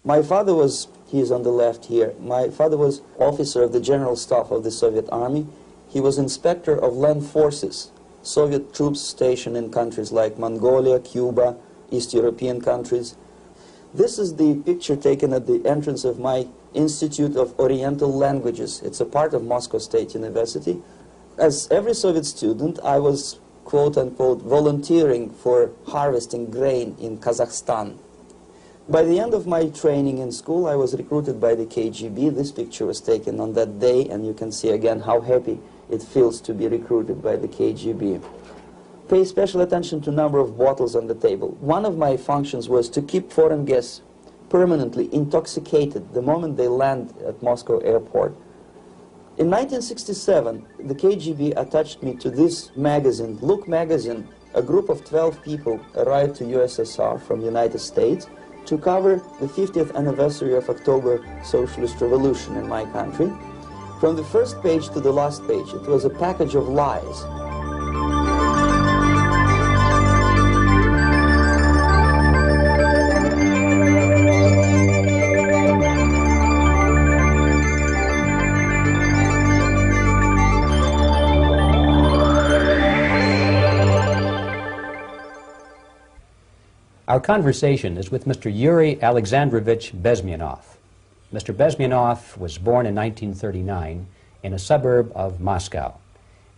My father was, he is on the left here, my father was officer of the General Staff of the Soviet Army. He was inspector of land forces, Soviet troops stationed in countries like Mongolia, Cuba, East European countries. This is the picture taken at the entrance of my Institute of Oriental Languages. It's a part of Moscow State University. As every Soviet student, I was, quote-unquote, volunteering for harvesting grain in Kazakhstan. By the end of my training in school, I was recruited by the KGB. This picture was taken on that day, and you can see again how happy it feels to be recruited by the KGB. Pay special attention to number of bottles on the table. One of my functions was to keep foreign guests permanently intoxicated the moment they land at Moscow airport. In 1967, the KGB attached me to this magazine, Look magazine. A group of 12 people arrived to USSR from the United States to cover the 50th anniversary of October Socialist Revolution in my country. From the first page to the last page, it was a package of lies. Our conversation is with Mr. Yuri Alexandrovich Bezmenov. Mr. Bezmenov was born in 1939 in a suburb of Moscow.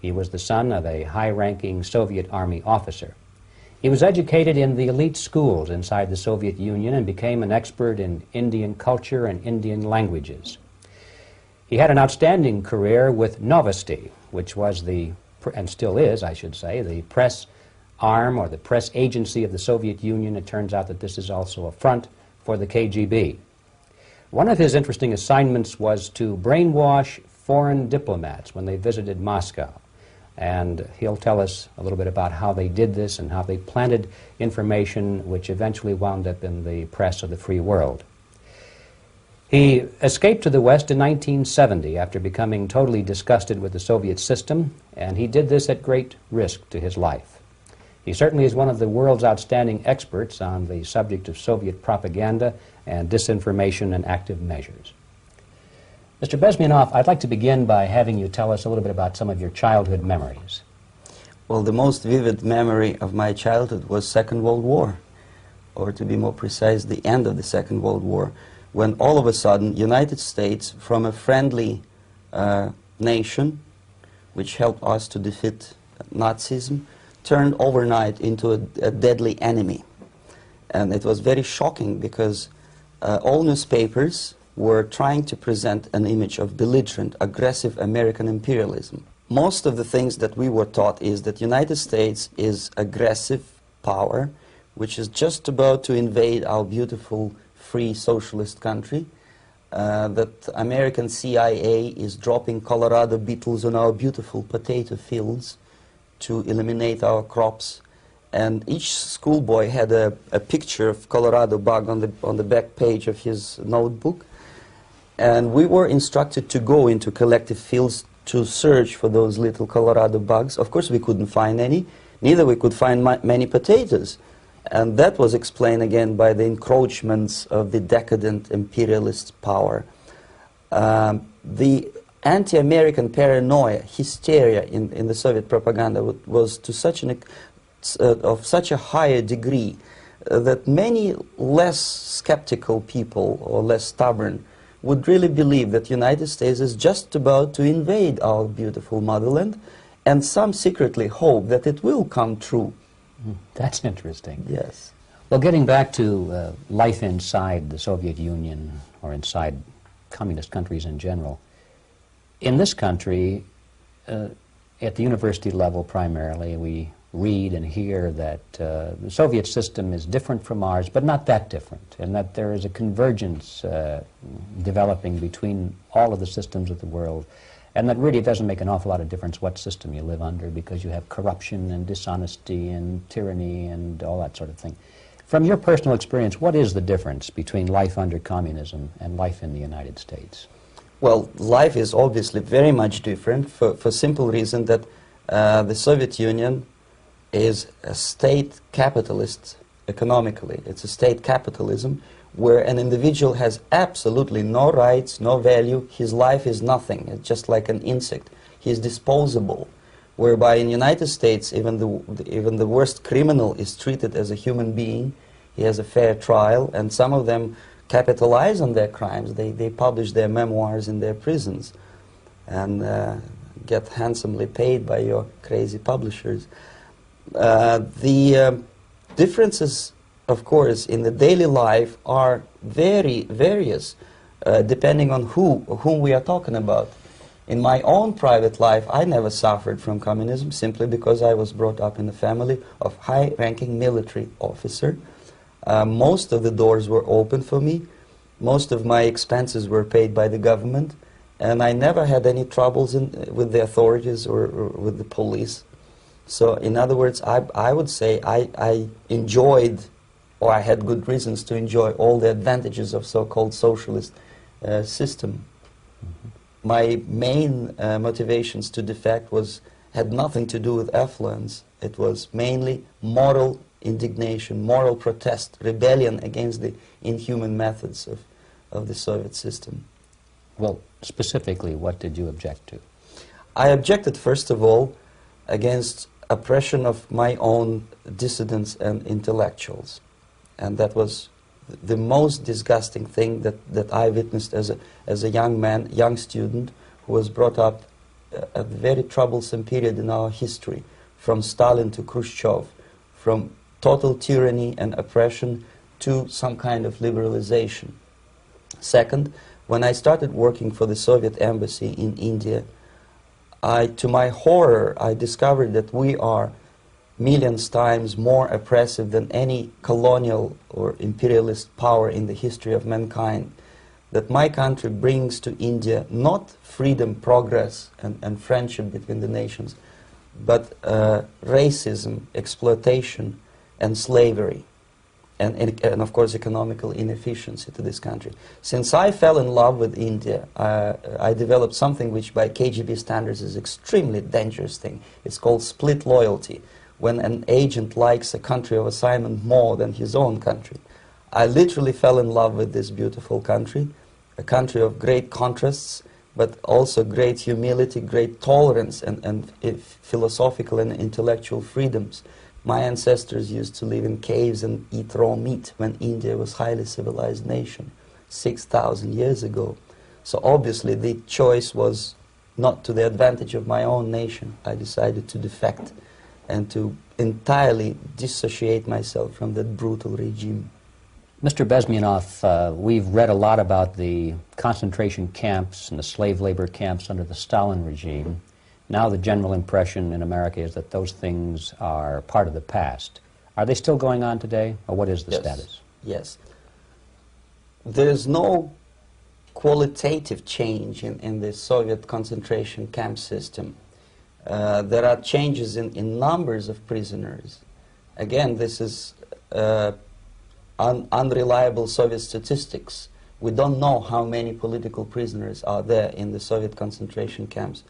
He was the son of a high-ranking Soviet Army officer. He was educated in the elite schools inside the Soviet Union and became an expert in Indian culture and Indian languages. He had an outstanding career with Novosti, which was the, and still is, I should say, the press arm or the press agency of the Soviet Union. It turns out that this is also a front for the KGB. One of his interesting assignments was to brainwash foreign diplomats when they visited Moscow. And he'll tell us a little bit about how they did this and how they planted information which eventually wound up in the press of the free world. He escaped to the West in 1970 after becoming totally disgusted with the Soviet system, and he did this at great risk to his life. He certainly is one of the world's outstanding experts on the subject of Soviet propaganda and disinformation and active measures. Mr. Bezmenov, I'd like to begin by having you tell us a little bit about some of your childhood memories. Well, the most vivid memory of my childhood was Second World War, or to be more precise, the end of the Second World War, when all of a sudden United States, from a friendly nation, which helped us to defeat Nazism, turned overnight into a deadly enemy. And it was very shocking because all newspapers were trying to present an image of belligerent, aggressive American imperialism. Most of the things that we were taught is that United States is aggressive power, which is just about to invade our beautiful, free, socialist country, that American CIA is dropping Colorado beetles on our beautiful potato fields to eliminate our crops, and each schoolboy had a picture of Colorado bug on the back page of his notebook, and we were instructed to go into collective fields to search for those little Colorado bugs. Of course we couldn't find any, neither we could find many potatoes, and that was explained again by the encroachments of the decadent imperialist power. The anti-American paranoia, hysteria in the Soviet propaganda was to such of such a higher degree that many less skeptical people or less stubborn would really believe that the United States is just about to invade our beautiful motherland, and some secretly hope that it will come true. That's interesting. Yes. Well, getting back to life inside the Soviet Union or inside communist countries in general, in this country, at the university level primarily, we read and hear that the Soviet system is different from ours, but not that different, and that there is a convergence developing between all of the systems of the world, and that really it doesn't make an awful lot of difference what system you live under, because you have corruption and dishonesty and tyranny and all that sort of thing. From your personal experience, what is the difference between life under communism and life in the United States? Well, life is obviously very much different for simple reason that the Soviet Union is a state capitalist economically. It's a state capitalism where an individual has absolutely no rights, no value. His life is nothing. It's just like an insect. He is disposable. Whereby in the United States, even the worst criminal is treated as a human being. He has a fair trial, and some of them capitalize on their crimes. They publish their memoirs in their prisons and get handsomely paid by your crazy publishers. The differences, of course, in the daily life are very various, depending on whom we are talking about. In my own private life, I never suffered from communism simply because I was brought up in a family of high-ranking military officer. Most of the doors were open for me. Most of my expenses were paid by the government, and I never had any troubles with the authorities or with the police. So, in other words, I would say I enjoyed, or I had good reasons to enjoy, all the advantages of so-called socialist system. Mm-hmm. My main motivations to defect had nothing to do with affluence. It was mainly moral indignation, moral protest, rebellion against the inhuman methods of the Soviet system. Well, specifically, what did you object to? I objected, first of all, against oppression of my own dissidents and intellectuals. And that was the most disgusting thing that I witnessed as a young man, young student, who was brought up at a very troublesome period in our history, from Stalin to Khrushchev, from total tyranny and oppression to some kind of liberalization. Second, when I started working for the Soviet embassy in India, to my horror, I discovered that we are millions times more oppressive than any colonial or imperialist power in the history of mankind. That my country brings to India not freedom, progress, and friendship between the nations, but racism, exploitation, and slavery, and of course economical inefficiency to this country. Since I fell in love with India, I developed something which by KGB standards is extremely dangerous thing. It's called split loyalty, when an agent likes a country of assignment more than his own country. I literally fell in love with this beautiful country, a country of great contrasts, but also great humility, great tolerance, and philosophical and intellectual freedoms. My ancestors used to live in caves and eat raw meat when India was a highly civilized nation 6,000 years ago. So obviously the choice was not to the advantage of my own nation. I decided to defect and to entirely dissociate myself from that brutal regime. Mr. Bezmenov, we've read a lot about the concentration camps and the slave labor camps under the Stalin regime. Now the general impression in America is that those things are part of the past. Are they still going on today, or what is the status? Yes. There is no qualitative change in the Soviet concentration camp system. There are changes in numbers of prisoners. Again, this is unreliable Soviet statistics. We don't know how many political prisoners are there in the Soviet concentration camps.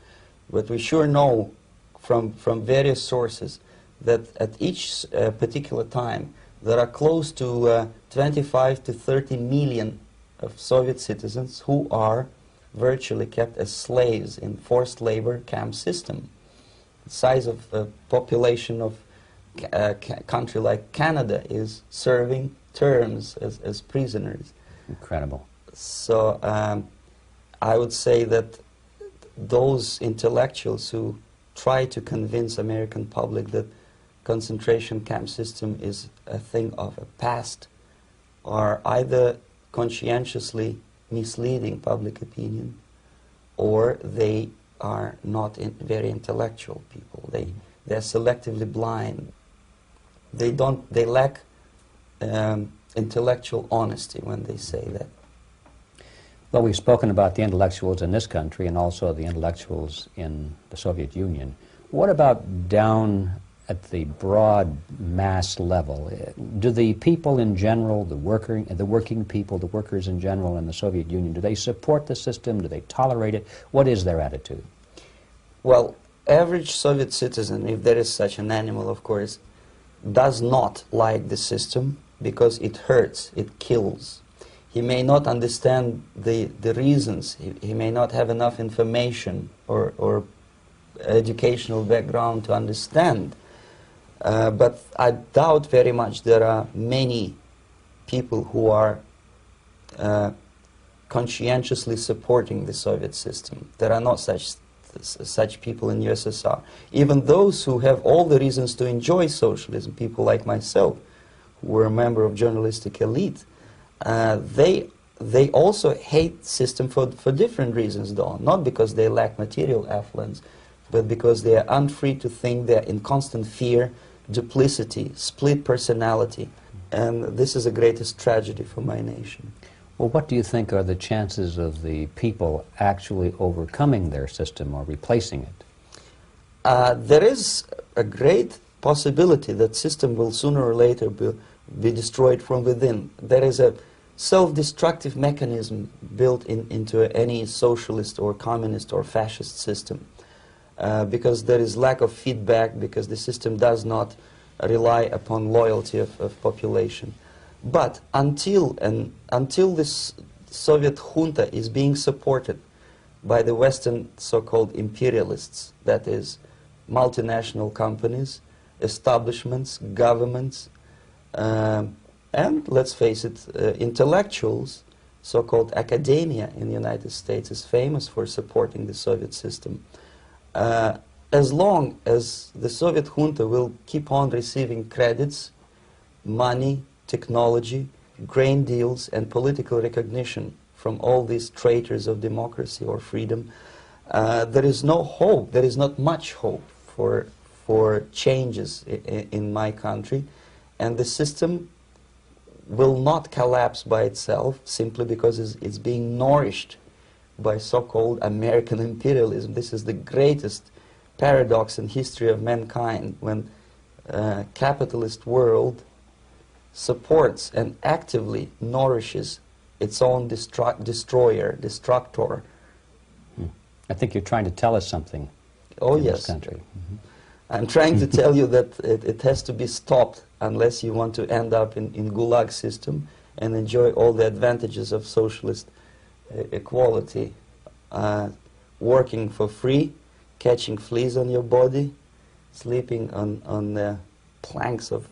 But we sure know from various sources that at each particular time there are close to 25 to 30 million of Soviet citizens who are virtually kept as slaves in forced labor camp system. The size of the population of a country like Canada is serving terms as prisoners. Incredible. So I would say that those intellectuals who try to convince American public that concentration camp system is a thing of a past are either conscientiously misleading public opinion, or they are not very intellectual people. They're selectively blind. They lack intellectual honesty when they say that. Well, we've spoken about the intellectuals in this country and also the intellectuals in the Soviet Union. What about down at the broad mass level? Do the people in general, the working people, the workers in general in the Soviet Union, do they support the system? Do they tolerate it? What is their attitude? Well, average Soviet citizen, if there is such an animal, of course, does not like the system because it hurts, it kills. He may not understand the reasons, he may not have enough information or educational background to understand. But I doubt very much there are many people who are conscientiously supporting the Soviet system. There are not such people in USSR. Even those who have all the reasons to enjoy socialism, people like myself, who were a member of journalistic elite, they also hate system for different reasons, though. Not because they lack material affluence, but because they are unfree to think, they're in constant fear, duplicity, split personality. And this is the greatest tragedy for my nation. Well, what do you think are the chances of the people actually overcoming their system or replacing it? There is a great possibility that system will sooner or later be destroyed from within. There is a self-destructive mechanism built into any socialist or communist or fascist system, because there is lack of feedback, because the system does not rely upon loyalty of population. But until this Soviet junta is being supported by the Western so-called imperialists, that is, multinational companies, establishments, governments, and, let's face it, intellectuals, so-called academia in the United States is famous for supporting the Soviet system. As long as the Soviet junta will keep on receiving credits, money, technology, grain deals, and political recognition from all these traitors of democracy or freedom, there is no hope, there is not much hope for changes in my country, and the system will not collapse by itself simply because it's being nourished by so-called American imperialism. This is the greatest paradox in history of mankind, when capitalist world supports and actively nourishes its own destroyer, destructor. I think you're trying to tell us something in this country. Mm-hmm. I'm trying to tell you that it has to be stopped unless you want to end up in Gulag system and enjoy all the advantages of socialist equality, working for free, catching fleas on your body, sleeping on the planks of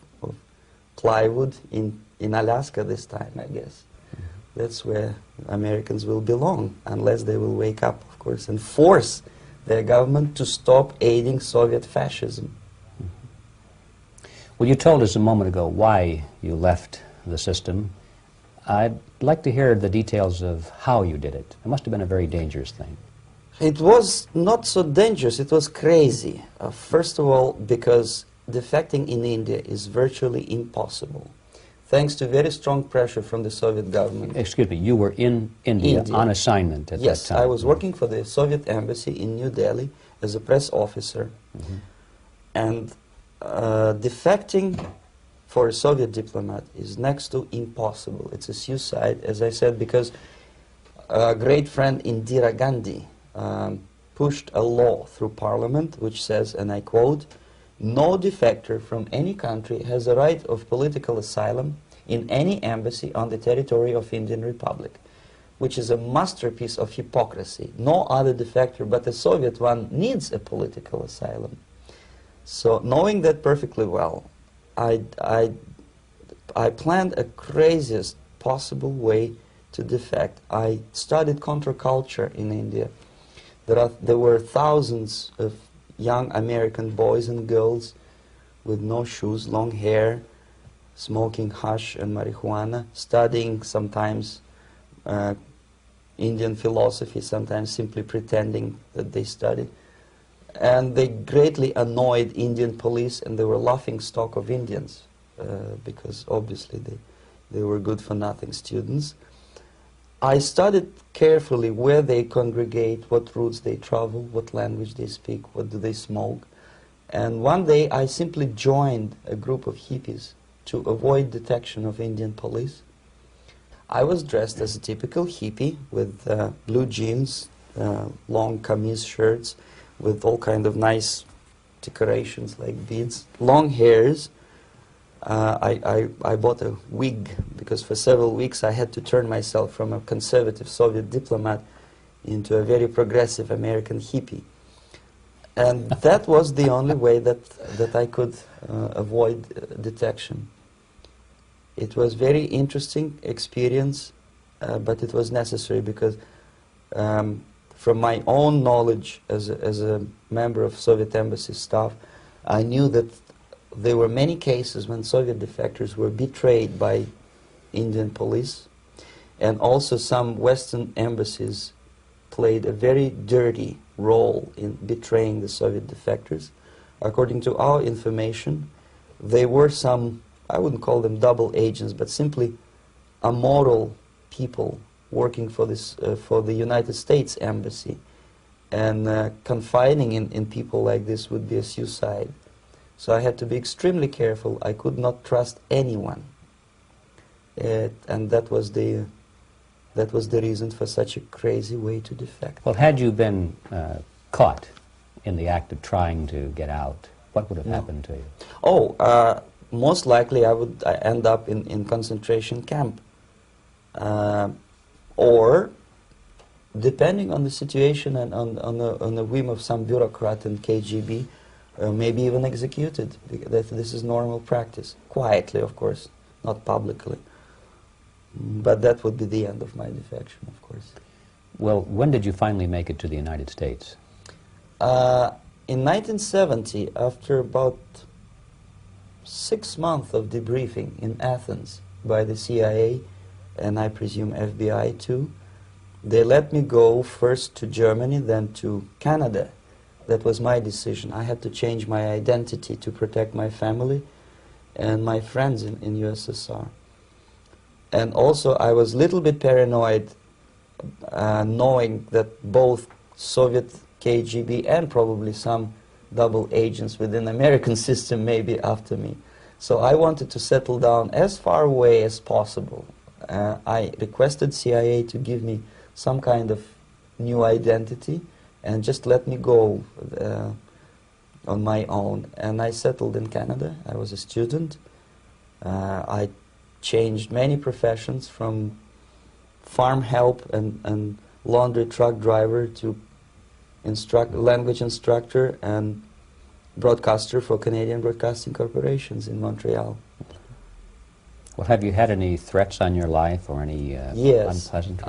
plywood in Alaska this time, I guess. Mm-hmm. That's where Americans will belong, unless they will wake up, of course, and force their government to stop aiding Soviet fascism. Mm-hmm. Well, you told us a moment ago why you left the system. I'd like to hear the details of how you did it. It must have been a very dangerous thing. It was not so dangerous, it was crazy. First of all, because defecting in India is virtually impossible, thanks to very strong pressure from the Soviet government. Excuse me, you were in India on assignment at that time? Yes, I was working for the Soviet embassy in New Delhi as a press officer. Mm-hmm. And defecting for a Soviet diplomat is next to impossible. It's a suicide, as I said, because a great friend Indira Gandhi pushed a law through parliament which says, and I quote, "No defector from any country has a right of political asylum in any embassy on the territory of Indian Republic," which is a masterpiece of hypocrisy. No other defector but the Soviet one needs a political asylum. So, knowing that perfectly well, I planned a craziest possible way to defect. I studied counterculture in India. There were thousands of young American boys and girls with no shoes, long hair, smoking hash and marijuana, studying sometimes Indian philosophy, sometimes simply pretending that they studied. And they greatly annoyed Indian police, and they were laughing stock of Indians because obviously they were good-for-nothing students. I studied carefully where they congregate, what routes they travel, what language they speak, what do they smoke. And one day I simply joined a group of hippies to avoid detection of Indian police. I was dressed as a typical hippie with blue jeans, long kameez shirts, with all kind of nice decorations like beads, long hairs, I bought a wig because for several weeks I had to turn myself from a conservative Soviet diplomat into a very progressive American hippie. And that was the only way that I could avoid detection. It was very interesting experience, but it was necessary because from my own knowledge as a member of Soviet embassy staff, I knew that there were many cases when Soviet defectors were betrayed by Indian police, and also some Western embassies played a very dirty role in betraying the Soviet defectors. According to our information, they were some, I wouldn't call them double agents, but simply amoral people working for this for the United States embassy, and confining in people like this would be a suicide. So I had to be extremely careful. I could not trust anyone, and that was the reason for such a crazy way to defect. Well, had you been caught in the act of trying to get out, what would have happened to you? Oh, most likely I would end up in concentration camp, or depending on the situation and on the whim of some bureaucrat in KGB, maybe even executed. This is normal practice, quietly, of course, not publicly. But that would be the end of my defection, of course. Well, when did you finally make it to the United States? In 1970, after about 6 months of debriefing in Athens by the CIA, and I presume FBI too, they let me go first to Germany, then to Canada. That was my decision. I had to change my identity to protect my family and my friends in USSR. And also I was a little bit paranoid knowing that both Soviet KGB and probably some double agents within the American system may be after me. So I wanted to settle down as far away as possible. I requested CIA to give me some kind of new identity and just let me go on my own. And I settled in Canada. I was a student. I changed many professions, from farm help and laundry truck driver to language instructor and broadcaster for Canadian Broadcasting Corporations in Montreal. Well, have you had any threats on your life or any yes. unpleasant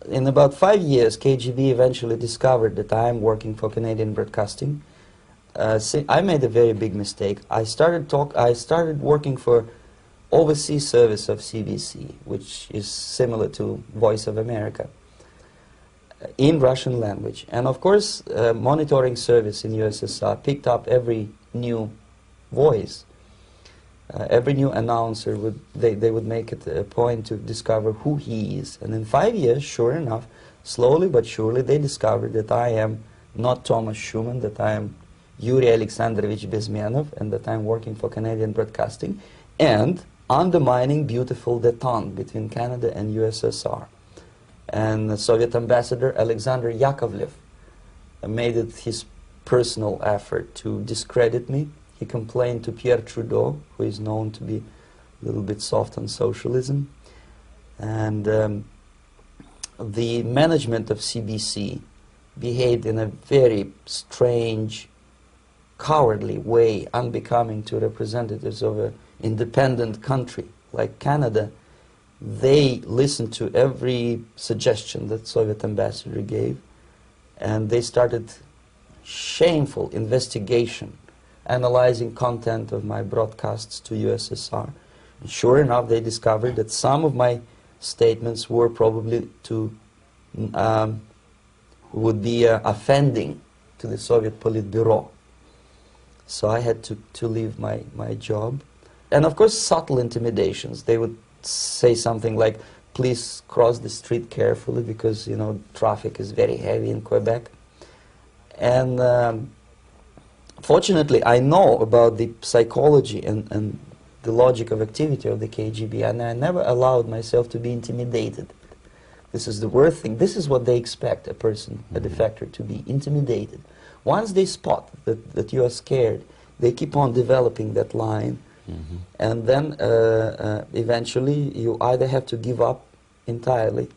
In about 5 years, KGB eventually discovered that I am working for Canadian Broadcasting. I made a very big mistake. I started working for overseas service of CBC, which is similar to Voice of America, in Russian language. And of course, monitoring service in USSR picked up every new voice. Every new announcer, they would make it a point to discover who he is. And in 5 years, sure enough, slowly but surely, they discovered that I am not Thomas Schumann, that I am Yuri Alexandrovich Bezmenov, and that I am working for Canadian Broadcasting, and undermining beautiful détente between Canada and USSR. And the Soviet ambassador Alexander Yakovlev made it his personal effort to discredit me. He complained to Pierre Trudeau, who is known to be a little bit soft on socialism. And the management of CBC behaved in a very strange, cowardly way, unbecoming to representatives of an independent country like Canada. They listened to every suggestion that Soviet ambassador gave, and they started shameful investigation, analyzing content of my broadcasts to USSR. And sure enough, they discovered that some of my statements were probably would be offending to the Soviet Politburo. So I had to leave my job. And of course, subtle intimidations. They would say something like, please cross the street carefully because, you know, traffic is very heavy in Quebec. And fortunately, I know about the psychology and the logic of activity of the KGB, and I never allowed myself to be intimidated. This is the worst thing. This is what they expect a person, a defector, to be intimidated. Once they spot that you are scared, they keep on developing that line And then eventually you either have to give up entirely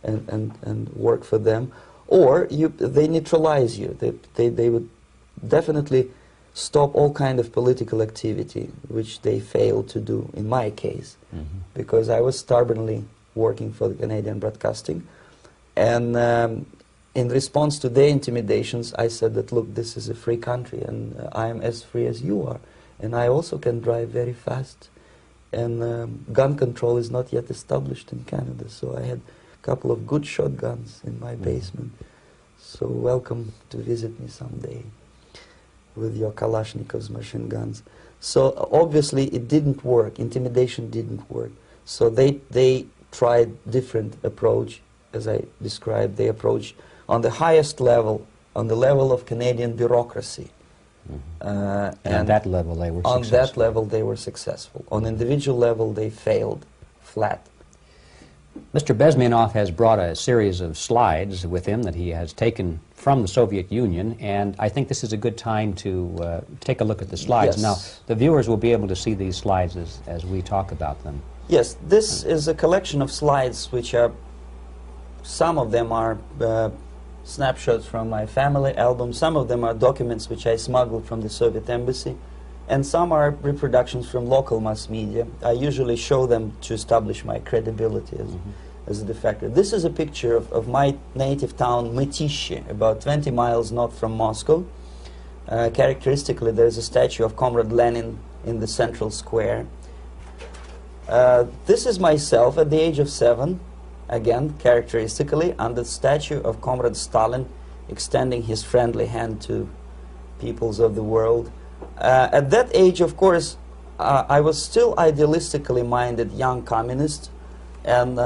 and work for them, or they neutralize you. They would definitely stop all kind of political activity, which they failed to do in my case, because I was stubbornly working for the Canadian Broadcasting. And in response to their intimidations, I said that, look, this is a free country, and I am as free as you are. And I also can drive very fast. And gun control is not yet established in Canada, so I had a couple of good shotguns in my basement. So welcome to visit me someday with your Kalashnikov's machine guns. So obviously it didn't work. Intimidation didn't work. So they tried different approach, as I described. They approached on the highest level, on the level of Canadian bureaucracy. And at that level they were successful. On that level they were successful. On individual level they failed flat. Mr. Bezmenov has brought a series of slides with him that he has taken from the Soviet Union, and I think this is a good time to take a look at the slides. Yes. Now, the viewers will be able to see these slides as we talk about them. Yes, this is a collection of slides which are, some of them are snapshots from my family album, some of them are documents which I smuggled from the Soviet embassy, and some are reproductions from local mass media. I usually show them to establish my credibility as a defector. This is a picture of my native town, Mytishi, about 20 miles north from Moscow. Characteristically, there's a statue of Comrade Lenin in the central square. This is myself at the age of 7, again, characteristically, under the statue of Comrade Stalin, extending his friendly hand to peoples of the world. At that age, of course, I was still idealistically minded young communist, and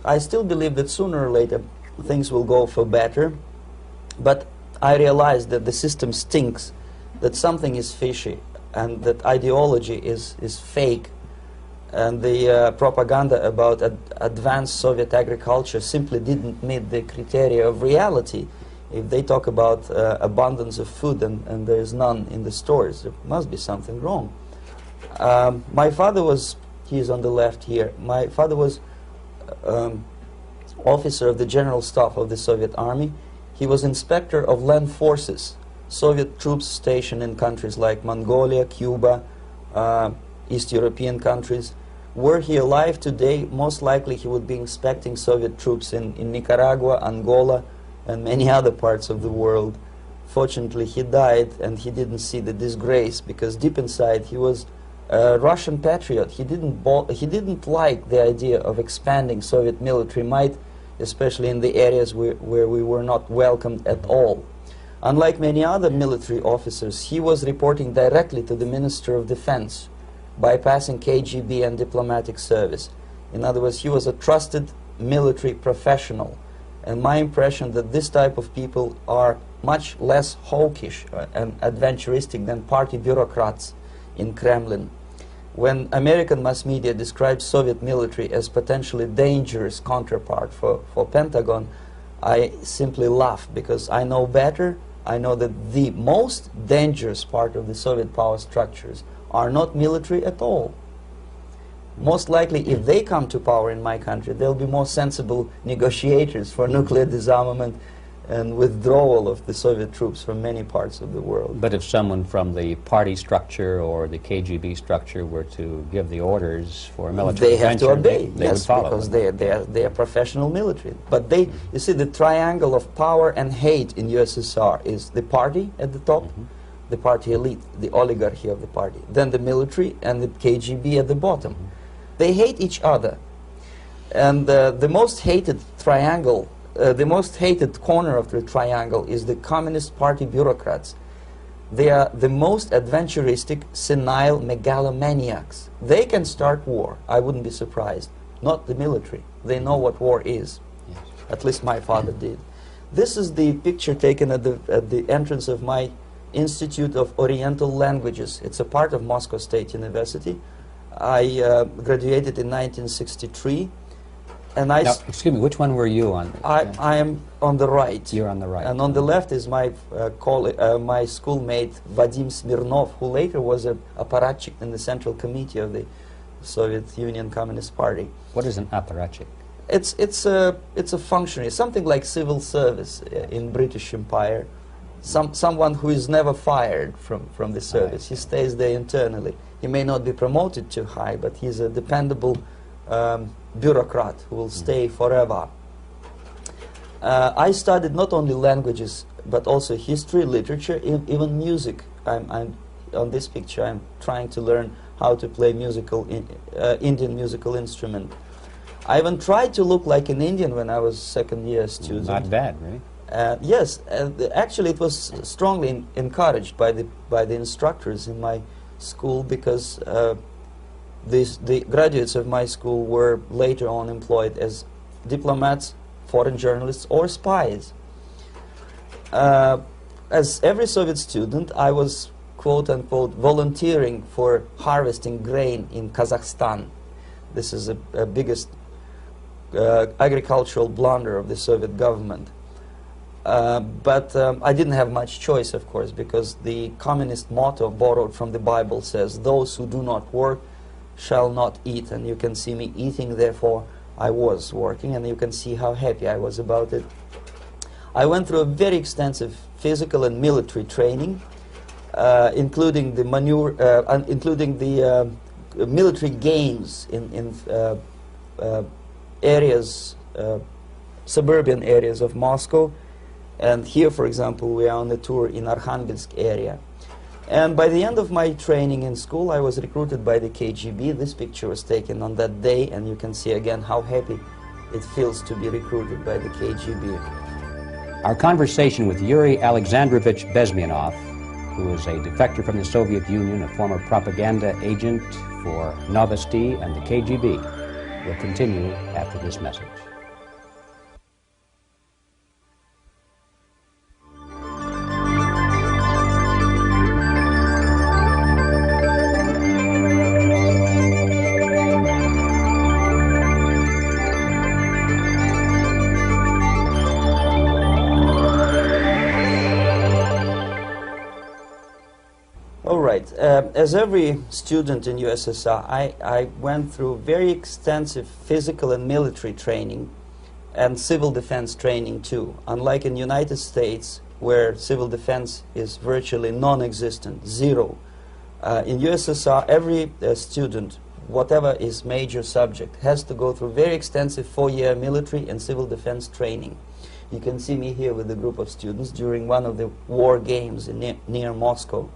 I still believe that sooner or later things will go for better. But I realized that the system stinks, that something is fishy, and that ideology is fake, and the propaganda about advanced Soviet agriculture simply didn't meet the criteria of reality. If they talk about abundance of food and there is none in the stores, there must be something wrong. My father was, he is on the left here, my father was officer of the General Staff of the Soviet Army. He was inspector of land forces, Soviet troops stationed in countries like Mongolia, Cuba, East European countries. Were he alive today, most likely he would be inspecting Soviet troops in Nicaragua, Angola, and many other parts of the world. Fortunately, he died, and he didn't see the disgrace, because deep inside he was a Russian patriot. He didn't like the idea of expanding Soviet military might, especially in the areas where we were not welcomed at all. Unlike many other military officers, he was reporting directly to the Minister of Defense, bypassing KGB and diplomatic service. In other words, he was a trusted military professional. And my impression that this type of people are much less hawkish and adventuristic than party bureaucrats in Kremlin. When American mass media describes Soviet military as potentially dangerous counterpart for Pentagon, I simply laugh, because I know better. I know that the most dangerous part of the Soviet power structures are not military at all. Most likely, if they come to power in my country, they'll be more sensible negotiators for nuclear disarmament and withdrawal of the Soviet troops from many parts of the world. But if someone from the party structure or the KGB structure were to give the orders for a military intervention, they have to obey, they would follow, because they are professional military. But you see, the triangle of power and hate in USSR is the party at the top, the party elite, the oligarchy of the party, then the military and the KGB at the bottom. They hate each other, and the most hated triangle, the most hated corner of the triangle is the Communist Party bureaucrats. They are the most adventuristic, senile megalomaniacs. They can start war, I wouldn't be surprised. Not the military. They know what war is. Yes. At least my father did. This is the picture taken at the entrance of my Institute of Oriental Languages. It's a part of Moscow State University. I graduated in 1963. And now, excuse me, which one were you on? I am on the right. You're on the right. And on the left is my my schoolmate Vadim Smirnov, who later was a apparatchik in the Central Committee of the Soviet Union Communist Party. What is an apparatchik? It's a functionary, something like civil service in British Empire. Someone who is never fired from the service. He stays there internally. He may not be promoted too high, but he's a dependable bureaucrat who will stay forever. I studied not only languages, but also history, literature, even music. I'm on this picture, I'm trying to learn how to play Indian musical instrument. I even tried to look like an Indian when I was second-year student. Not bad, really. Yes, actually it was strongly encouraged by the instructors in my school, because the graduates of my school were later on employed as diplomats, foreign journalists, or spies. As every Soviet student, I was quote-unquote volunteering for harvesting grain in Kazakhstan. This is the biggest agricultural blunder of the Soviet government. But I didn't have much choice, of course, because the communist motto borrowed from the Bible says, "Those who do not work shall not eat." And you can see me eating, therefore I was working, and you can see how happy I was about it. I went through a very extensive physical and military training, including the military games in areas, suburban areas of Moscow. And here, for example, we are on a tour in Arkhangelsk area. And by the end of my training in school, I was recruited by the KGB. This picture was taken on that day, and you can see again how happy it feels to be recruited by the KGB. Our conversation with Yuri Alexandrovich Bezmenov, who is a defector from the Soviet Union, a former propaganda agent for Novosti and the KGB, will continue after this message. As every student in USSR, I went through very extensive physical and military training and civil defense training too. Unlike in the United States, where civil defense is virtually non-existent, zero. In USSR, every student, whatever his major subject, has to go through very extensive 4-year military and civil defense training. You can see me here with a group of students during one of the war games near Moscow.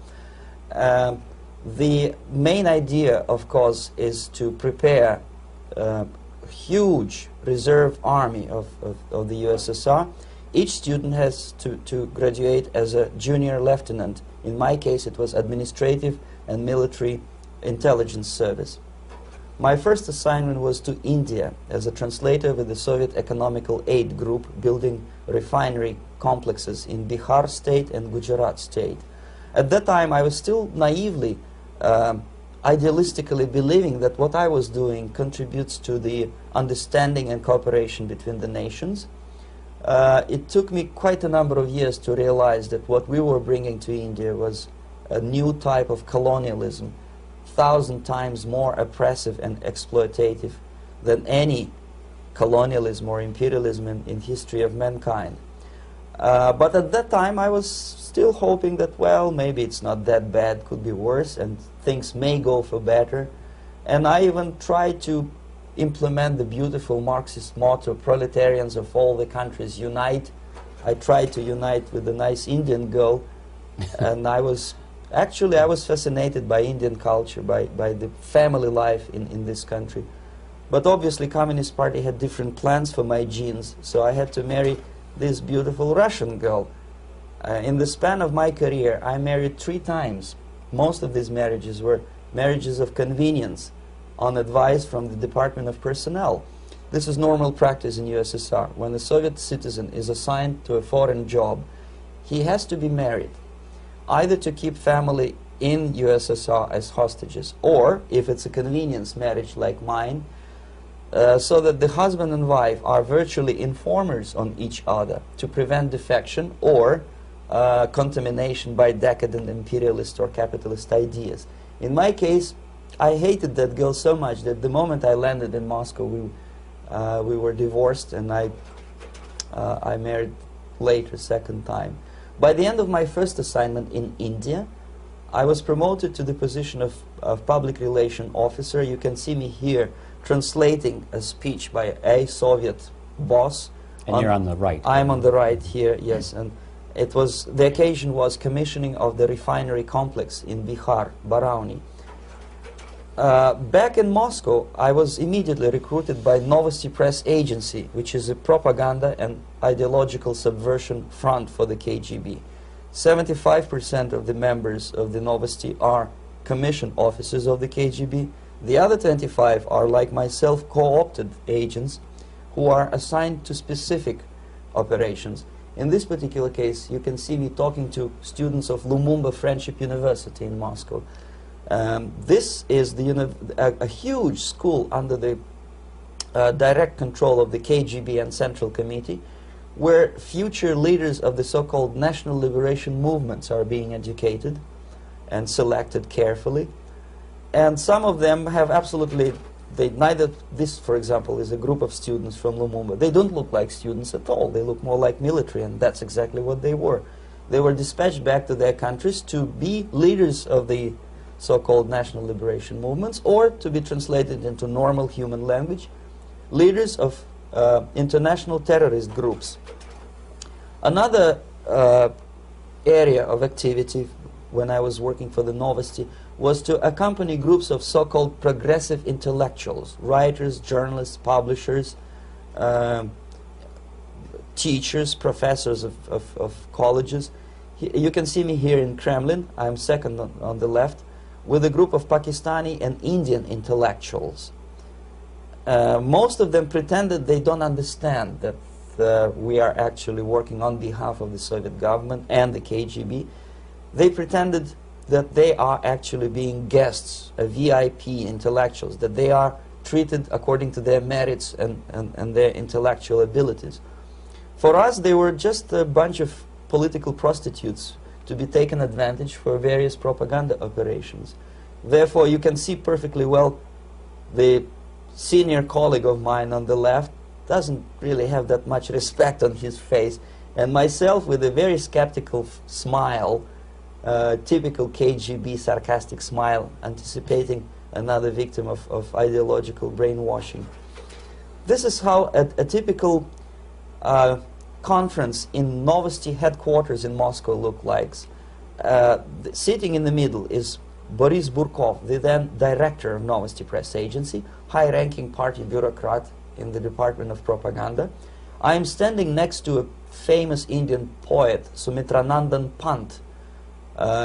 The main idea, of course, is to prepare a huge reserve army of the USSR. Each student has to graduate as a junior lieutenant. In my case, it was administrative and military intelligence service. My first assignment was to India as a translator with the Soviet Economical Aid Group, building refinery complexes in Bihar state and Gujarat state. At that time, I was still naively, idealistically believing that what I was doing contributes to the understanding and cooperation between the nations. It took me quite a number of years to realize that what we were bringing to India was a new type of colonialism, 1,000 times more oppressive and exploitative than any colonialism or imperialism in history of mankind. But at that time, I was still hoping that, well, maybe it's not that bad, could be worse, and things may go for better. And I even tried to implement the beautiful Marxist motto, "Proletarians of all the countries unite." I tried to unite with a nice Indian girl, and I was fascinated by Indian culture, by the family life in this country. But obviously, Communist Party had different plans for my genes, so I had to marry this beautiful Russian girl. In the span of my career, I married 3 times. Most of these marriages were marriages of convenience, on advice from the Department of Personnel. This is normal practice in USSR. When a Soviet citizen is assigned to a foreign job, he has to be married, either to keep family in USSR as hostages, or, if it's a convenience marriage like mine, so that the husband and wife are virtually informers on each other to prevent defection or contamination by decadent imperialist or capitalist ideas. In my case, I hated that girl so much that the moment I landed in Moscow, we were divorced, and I married later, second time. By the end of my first assignment in India, I was promoted to the position of public relation officer. You can see me here translating a speech by a Soviet boss. And you're on the right. I'm on the right here, yes. And it was, the occasion was commissioning of the refinery complex in Bihar, Barauni. Back in Moscow, I was immediately recruited by Novosti Press Agency, which is a propaganda and ideological subversion front for the KGB. 75% of the members of the Novosti are commissioned officers of the KGB. The other 25 are, like myself, co-opted agents who are assigned to specific operations. In this particular case, you can see me talking to students of Lumumba Friendship University in Moscow. This is a huge school under the direct control of the KGB and Central Committee, where future leaders of the so-called national liberation movements are being educated and selected carefully. And some of them have absolutely, this, for example, is a group of students from Lumumba. They don't look like students at all. They look more like military, and that's exactly what they were. They were dispatched back to their countries to be leaders of the so-called national liberation movements, or to be translated into normal human language, leaders of international terrorist groups. Another area of activity when I was working for the Novosti was to accompany groups of so-called progressive intellectuals, writers, journalists, publishers, teachers, professors of colleges. You can see me here in Kremlin. I'm second on the left, with a group of Pakistani and Indian intellectuals. Most of them pretended they don't understand that we are actually working on behalf of the Soviet government and the KGB. They pretended that they are actually being guests, VIP intellectuals, that they are treated according to their merits and their intellectual abilities. For us, they were just a bunch of political prostitutes to be taken advantage for various propaganda operations. Therefore, you can see perfectly well the senior colleague of mine on the left doesn't really have that much respect on his face, and myself with a very skeptical smile, typical KGB sarcastic smile, anticipating another victim of ideological brainwashing. This is how a typical conference in Novosti headquarters in Moscow looked like. Sitting in the middle is Boris Burkov, the then director of Novosti Press Agency, high-ranking party bureaucrat in the Department of Propaganda. I am standing next to a famous Indian poet, Sumitranandan Pant.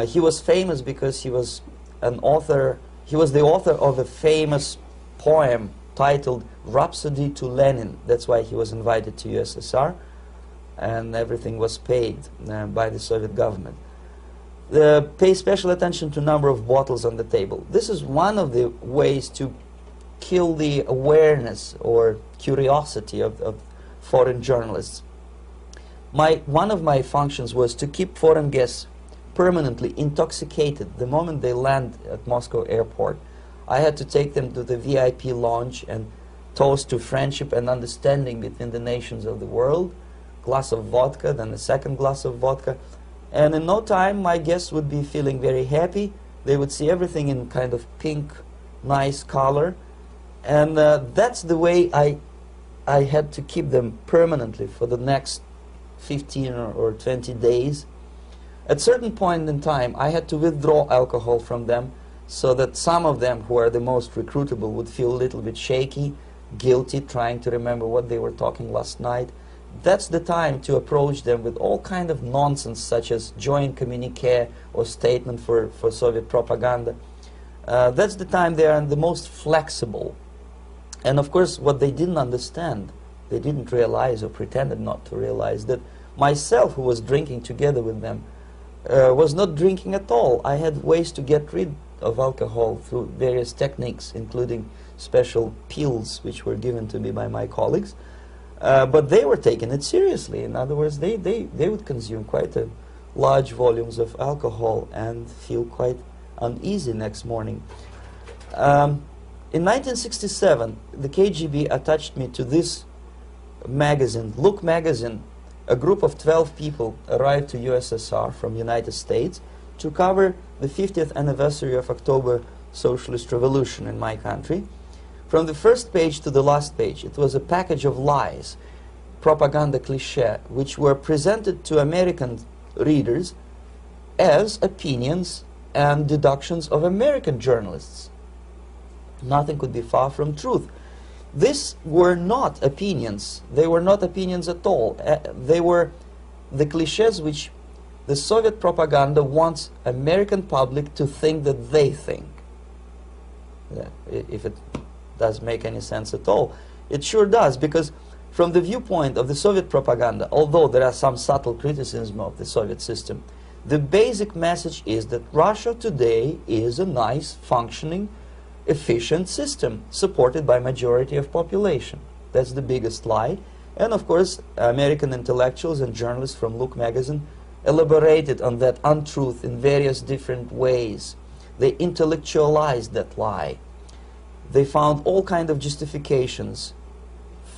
He was famous because he was an author. He was the author of a famous poem titled Rhapsody to Lenin. That's why he was invited to USSR, and everything was paid by the Soviet government. Pay special attention to number of bottles on the table. This is one of the ways to kill the awareness or curiosity of foreign journalists. One of my functions was to keep foreign guests permanently intoxicated the moment they land at Moscow airport. I had to take them to the VIP lounge and toast to friendship and understanding between the nations of the world. Glass of vodka, then a second glass of vodka. And in no time, my guests would be feeling very happy. They would see everything in kind of pink, nice color. And that's the way I had to keep them permanently for the next 15 or 20 days. At a certain point in time, I had to withdraw alcohol from them so that some of them, who are the most recruitable, would feel a little bit shaky, guilty, trying to remember what they were talking last night. That's the time to approach them with all kind of nonsense, such as joint communique or statement for Soviet propaganda. That's the time they are the most flexible. And of course, what they didn't understand, they didn't realize or pretended not to realize, that myself, who was drinking together with them, was not drinking at all. I had ways to get rid of alcohol through various techniques, including special pills which were given to me by my colleagues. But they were taking it seriously. In other words, they would consume quite large volumes of alcohol and feel quite uneasy next morning. In 1967, the KGB attached me to this magazine, Look magazine. A group of 12 people arrived to USSR from United States to cover the 50th anniversary of October Socialist Revolution in my country. From the first page to the last page, it was a package of lies, propaganda cliché, which were presented to American readers as opinions and deductions of American journalists. Nothing could be far from truth. These were not opinions. They were not opinions at all. They were the clichés which the Soviet propaganda wants American public to think that they think. If it does make any sense at all. It sure does, because from the viewpoint of the Soviet propaganda, although there are some subtle criticism of the Soviet system, the basic message is that Russia today is a nice, functioning, efficient system supported by majority of population. That's the biggest lie. And of course, American intellectuals and journalists from Look magazine elaborated on that untruth in various different ways. They intellectualized that lie. They found all kinds of justifications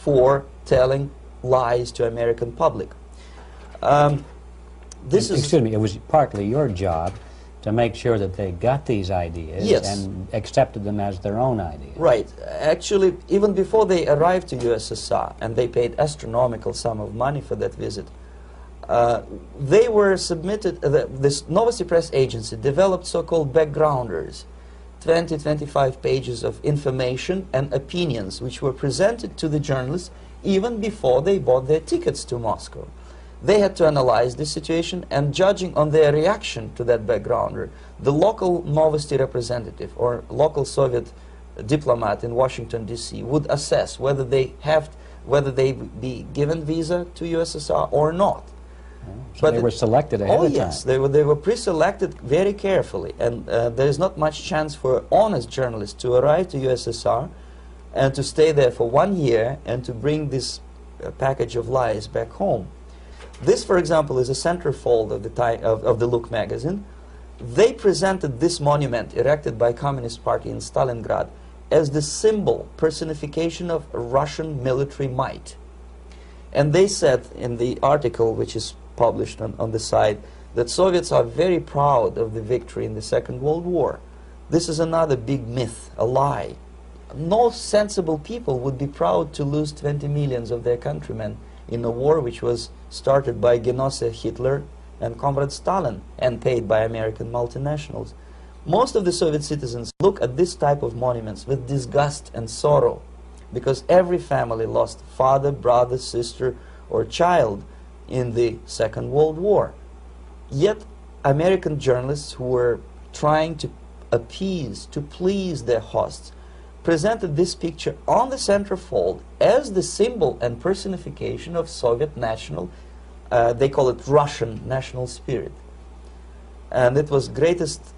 for telling lies to American public. Excuse me, it was partly your job to make sure that they got these ideas, yes, and accepted them as their own ideas. Right. Actually, even before they arrived to USSR, and they paid astronomical sum of money for that visit, they were submitted, this Novosti Press Agency developed so-called backgrounders, 20-25 pages of information and opinions which were presented to the journalists even before they bought their tickets to Moscow. They had to analyze the situation, and judging on their reaction to that backgrounder, the local Novosti representative or local Soviet diplomat in Washington, D.C. would assess whether they be given visa to USSR or not. So but they were selected ahead of time. Oh yes, they were pre-selected very carefully, and there is not much chance for honest journalists to arrive to USSR and to stay there for 1 year and to bring this package of lies back home. This, for example, is a centerfold of the Look magazine. They presented this monument erected by Communist Party in Stalingrad as the symbol, personification of Russian military might. And they said in the article, which is published on the site, that Soviets are very proud of the victory in the Second World War. This is another big myth, a lie. No sensible people would be proud to lose 20 millions of their countrymen in a war which was started by Genoese Hitler and Comrade Stalin and paid by American multinationals. Most of the Soviet citizens look at this type of monuments with disgust and sorrow, because every family lost father, brother, sister, or child in the Second World War. Yet American journalists who were trying to appease, to please their hosts, presented this picture on the centerfold as the symbol and personification of Soviet national, they call it Russian national spirit. And it was greatest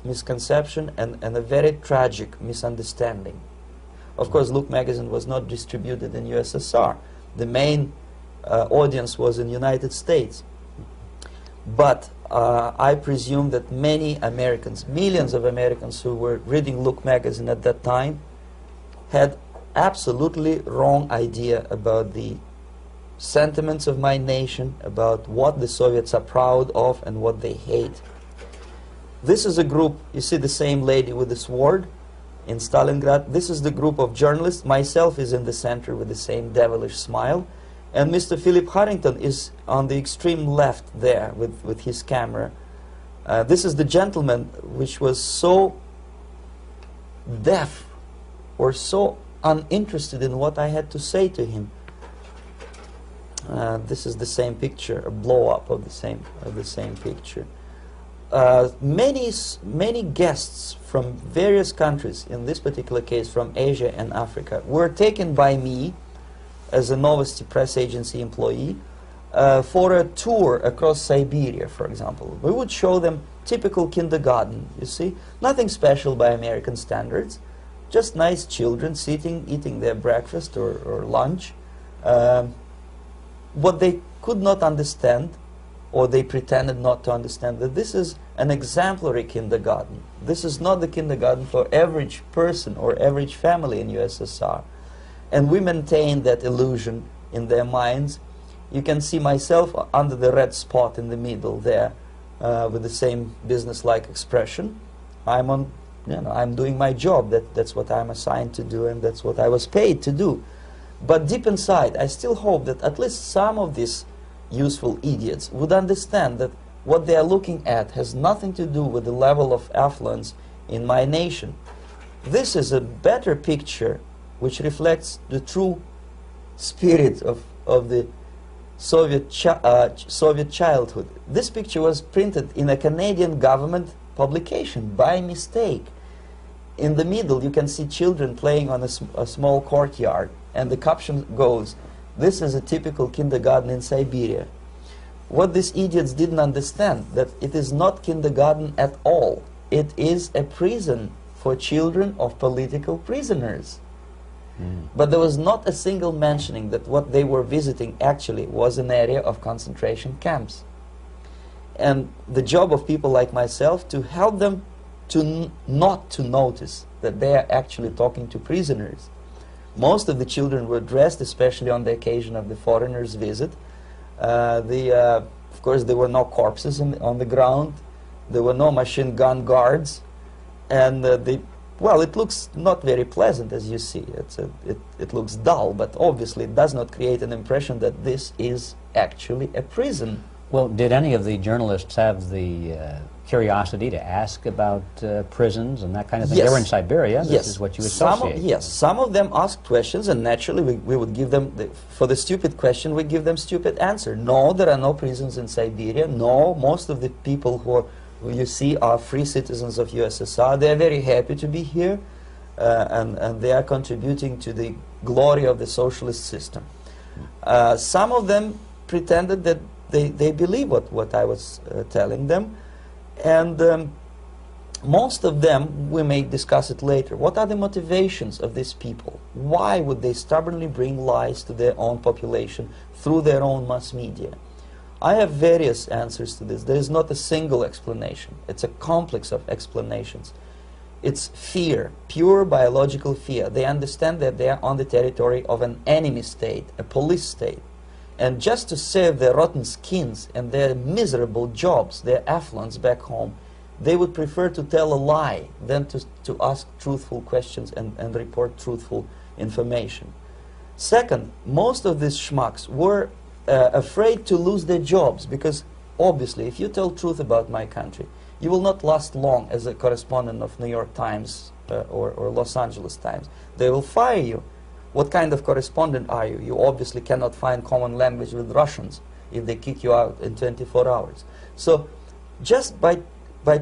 misconception and a very tragic misunderstanding. Of course, Look magazine was not distributed in USSR. The main audience was in United States. But I presume that many Americans, millions of Americans who were reading Look magazine at that time, had absolutely wrong idea about the sentiments of my nation, about what the Soviets are proud of and what they hate. This is a group, you see the same lady with the sword in Stalingrad. This is the group of journalists. Myself is in the center with the same devilish smile. And Mr. Philip Harrington is on the extreme left there with his camera. This is the gentleman which was so deaf or so uninterested in what I had to say to him. This is the same picture, a blow-up of the same picture. Many guests from various countries, in this particular case from Asia and Africa, were taken by me as a Novosti Press Agency employee for a tour across Siberia, for example. We would show them typical kindergarten, you see. Nothing special by American standards. Just nice children sitting, eating their breakfast or lunch. What they could not understand, or they pretended not to understand, that this is an exemplary kindergarten. This is not the kindergarten for average person or average family in USSR. And we maintain that illusion in their minds. You can see myself under the red spot in the middle there, with the same business-like expression. I'm doing my job. That's what I'm assigned to do, and that's what I was paid to do. But deep inside, I still hope that at least some of these useful idiots would understand that what they are looking at has nothing to do with the level of affluence in my nation. This is a better picture which reflects the true spirit of the Soviet childhood. This picture was printed in a Canadian government publication by mistake. In the middle, you can see children playing on a small courtyard, and the caption goes, "This is a typical kindergarten in Siberia." What these idiots didn't understand, that it is not kindergarten at all. It is a prison for children of political prisoners. But there was not a single mentioning that what they were visiting actually was an area of concentration camps. And the job of people like myself to help them to not to notice that they are actually talking to prisoners. Most of the children were dressed, especially on the occasion of the foreigners' visit. Of course, there were no corpses on the ground. There were no machine gun guards. And well, it looks not very pleasant, as you see. It looks dull, but obviously it does not create an impression that this is actually a prison. Well, did any of the journalists have the curiosity to ask about prisons and that kind of thing? Yes. They were in Siberia. This is what you associate. Yes, some of them asked questions, and naturally we would give them, for the stupid question, we give them stupid answer. No, there are no prisons in Siberia. No, most of the people who you see are free citizens of USSR. They are very happy to be here, and they are contributing to the glory of the socialist system. Some of them pretended that they believe what I was telling them, and most of them, we may discuss it later, what are the motivations of these people? Why would they stubbornly bring lies to their own population through their own mass media? I have various answers to this. There is not a single explanation. It's a complex of explanations. It's fear, pure biological fear. They understand that they are on the territory of an enemy state, a police state. And just to save their rotten skins and their miserable jobs, their affluence back home, they would prefer to tell a lie than to ask truthful questions and report truthful information. Second, most of these schmucks were afraid to lose their jobs, because obviously if you tell truth about my country, you will not last long as a correspondent of New York Times or Los Angeles Times. They will fire you. What kind of correspondent are you? You obviously cannot find common language with Russians if they kick you out in 24 hours. So just by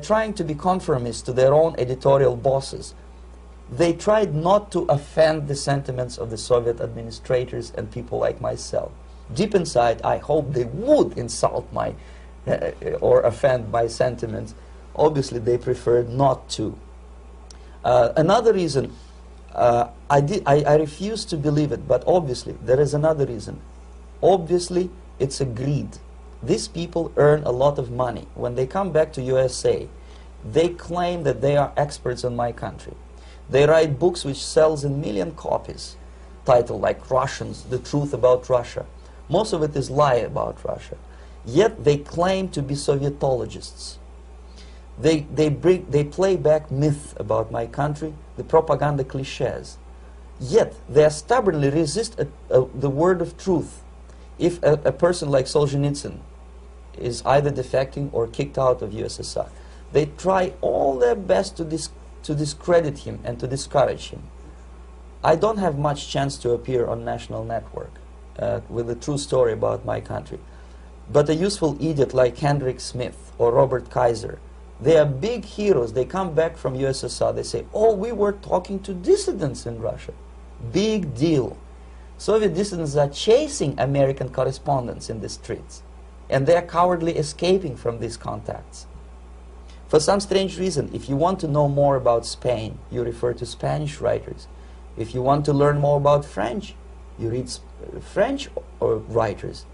trying to be conformist to their own editorial bosses, they tried not to offend the sentiments of the Soviet administrators and people like myself. Deep inside, I hope they would insult my or offend my sentiments. Obviously, they preferred not to. Another reason, I refuse to believe it, but obviously there is another reason. Obviously, it's a greed. These people earn a lot of money. When they come back to USA, they claim that they are experts on my country. They write books which sells in million copies, titled like Russians, The Truth About Russia. Most of it is lie about Russia. Yet they claim to be Sovietologists. They play back myth about my country, the propaganda cliches. Yet they stubbornly resist the word of truth. If a person like Solzhenitsyn is either defecting or kicked out of USSR, they try all their best to discredit him and to discourage him. I don't have much chance to appear on national network with a true story about my country. But a useful idiot like Hendrik Smith or Robert Kaiser, they are big heroes. They come back from USSR. They say, oh, we were talking to dissidents in Russia. Big deal. Soviet dissidents are chasing American correspondents in the streets, and they are cowardly escaping from these contacts. For some strange reason, if you want to know more about Spain, you refer to Spanish writers. If you want to learn more about French, you read French writers.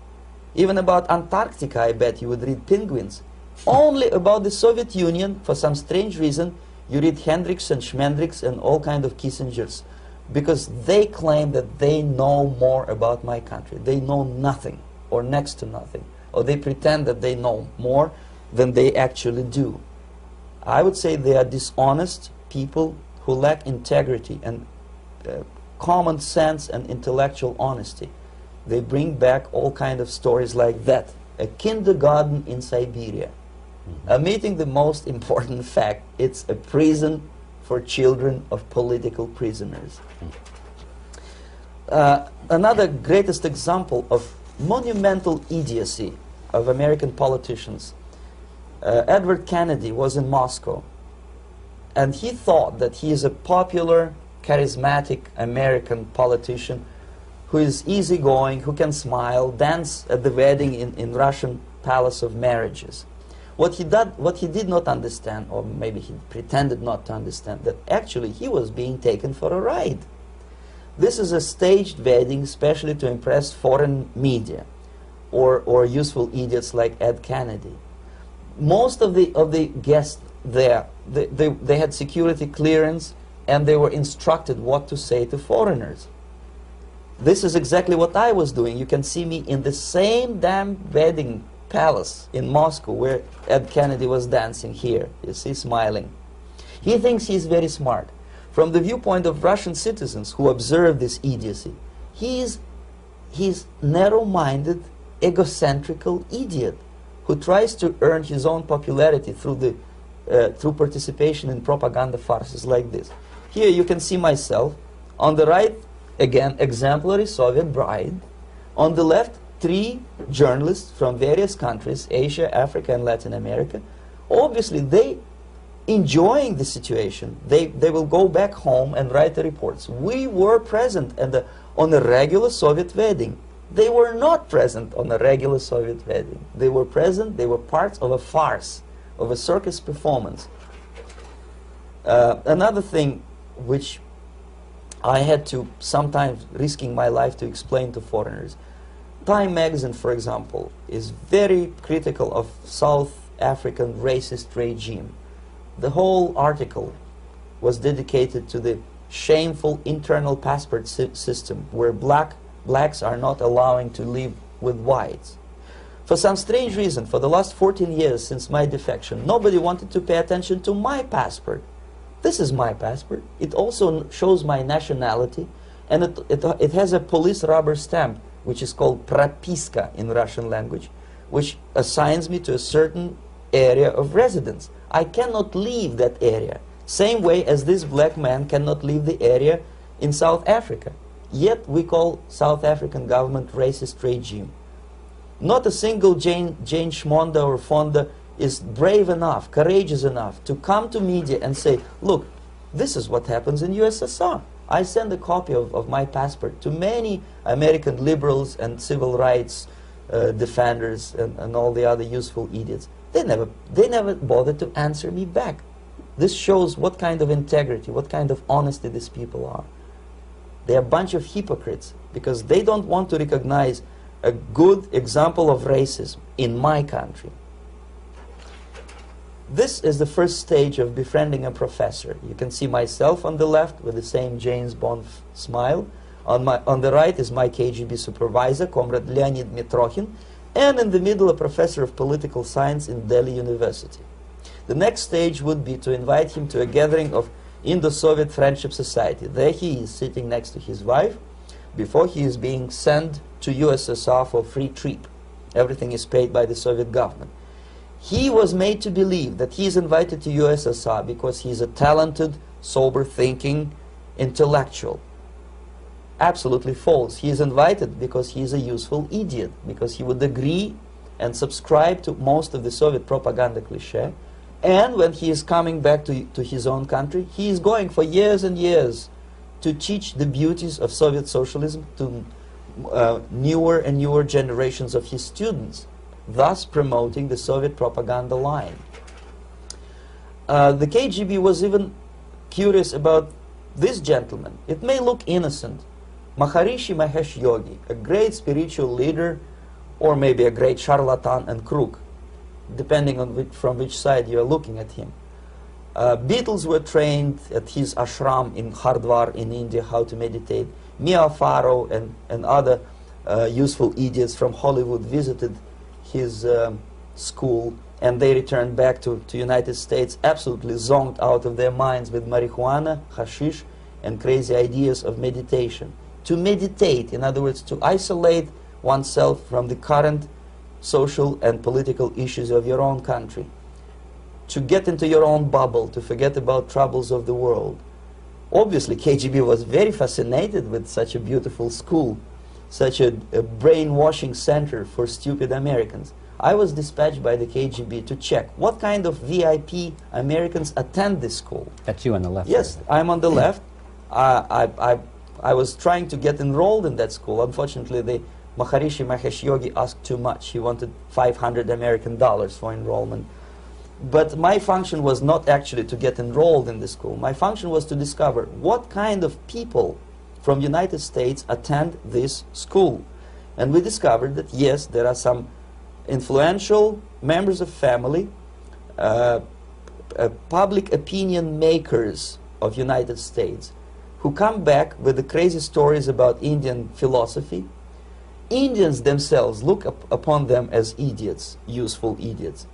Even about Antarctica, I bet you would read Penguins. Only about the Soviet Union, for some strange reason, you read Hendricks and Schmendricks and all kind of Kissingers, because they claim that they know more about my country. They know nothing, or next to nothing, or they pretend that they know more than they actually do. I would say they are dishonest people who lack integrity and common sense and intellectual honesty. They bring back all kind of stories like that. A kindergarten in Siberia. Omitting the most important fact, it's a prison for children of political prisoners. Another greatest example of monumental idiocy of American politicians. Edward Kennedy was in Moscow, and he thought that he is a popular, charismatic American politician who is easygoing, who can smile, dance at the wedding in Russian Palace of Marriages. What he did not understand, or maybe he pretended not to understand, that actually he was being taken for a ride. This is a staged wedding, especially to impress foreign media, or useful idiots like Ed Kennedy. Most of the guests there, they had security clearance, and they were instructed what to say to foreigners. This is exactly what I was doing. You can see me in the same damn wedding palace in Moscow where Ed Kennedy was dancing here. You see, smiling. He thinks he's very smart. From the viewpoint of Russian citizens who observe this idiocy, he's narrow-minded, egocentrical idiot who tries to earn his own popularity through participation in propaganda farces like this. Here you can see myself. On the right, again, exemplary Soviet bride. On the left, 3 journalists from various countries, Asia, Africa, and Latin America. Obviously, they enjoying the situation. They will go back home and write the reports. We were present on a regular Soviet wedding. They were not present on a regular Soviet wedding. They were present, they were parts of a farce, of a circus performance. Another thing which I had to, sometimes risking my life, to explain to foreigners. Time magazine, for example, is very critical of South African racist regime. The whole article was dedicated to the shameful internal passport system where blacks are not allowing to live with whites. For some strange reason, for the last 14 years since my defection, nobody wanted to pay attention to my passport. This is my passport. It also shows my nationality, and it has a police rubber stamp, which is called propiska in Russian language, which assigns me to a certain area of residence. I cannot leave that area, same way as this black man cannot leave the area in South Africa. Yet we call South African government racist regime. Not a single Jane Schmonda or Fonda is brave enough, courageous enough to come to media and say, look, this is what happens in USSR. I send a copy of my passport to many American liberals and civil rights defenders and all the other useful idiots. They never bothered to answer me back. This shows what kind of integrity, what kind of honesty these people are. They're a bunch of hypocrites because they don't want to recognize a good example of racism in my country. This is the first stage of befriending a professor. You can see myself on the left with the same James Bond smile. On the right is my KGB supervisor, Comrade Leonid Mitrokhin, and in the middle a professor of political science in Delhi University. The next stage would be to invite him to a gathering of Indo-Soviet Friendship Society. There he is sitting next to his wife before he is being sent to USSR for free trip. Everything is paid by the Soviet government. He was made to believe that he is invited to USSR because he is a talented, sober-thinking intellectual. Absolutely false. He is invited because he is a useful idiot, because he would agree and subscribe to most of the Soviet propaganda cliché. And when he is coming back to his own country, he is going for years and years to teach the beauties of Soviet socialism to newer and newer generations of his students, thus promoting the Soviet propaganda line. The KGB was even curious about this gentleman. It may look innocent. Maharishi Mahesh Yogi, a great spiritual leader, or maybe a great charlatan and crook, depending on from which side you are looking at him. Beatles were trained at his ashram in Hardwar in India how to meditate. Mia Farrow and other useful idiots from Hollywood visited his school, and they returned back to United States absolutely zonked out of their minds with marijuana, hashish, and crazy ideas of meditation. To meditate, in other words, to isolate oneself from the current social and political issues of your own country. To get into your own bubble, to forget about troubles of the world. Obviously, KGB was very fascinated with such a beautiful school, such a brainwashing center for stupid Americans. I was dispatched by the KGB to check what kind of VIP Americans attend this school. That's you on the left. Yes, I'm on the left. I was trying to get enrolled in that school. Unfortunately, the Maharishi Mahesh Yogi asked too much. He wanted $500 American for enrollment. But my function was not actually to get enrolled in the school. My function was to discover what kind of people from United States attend this school. And we discovered that, yes, there are some influential members of family, public opinion makers of United States, who come back with the crazy stories about Indian philosophy. Indians themselves look upon them as idiots, useful idiots.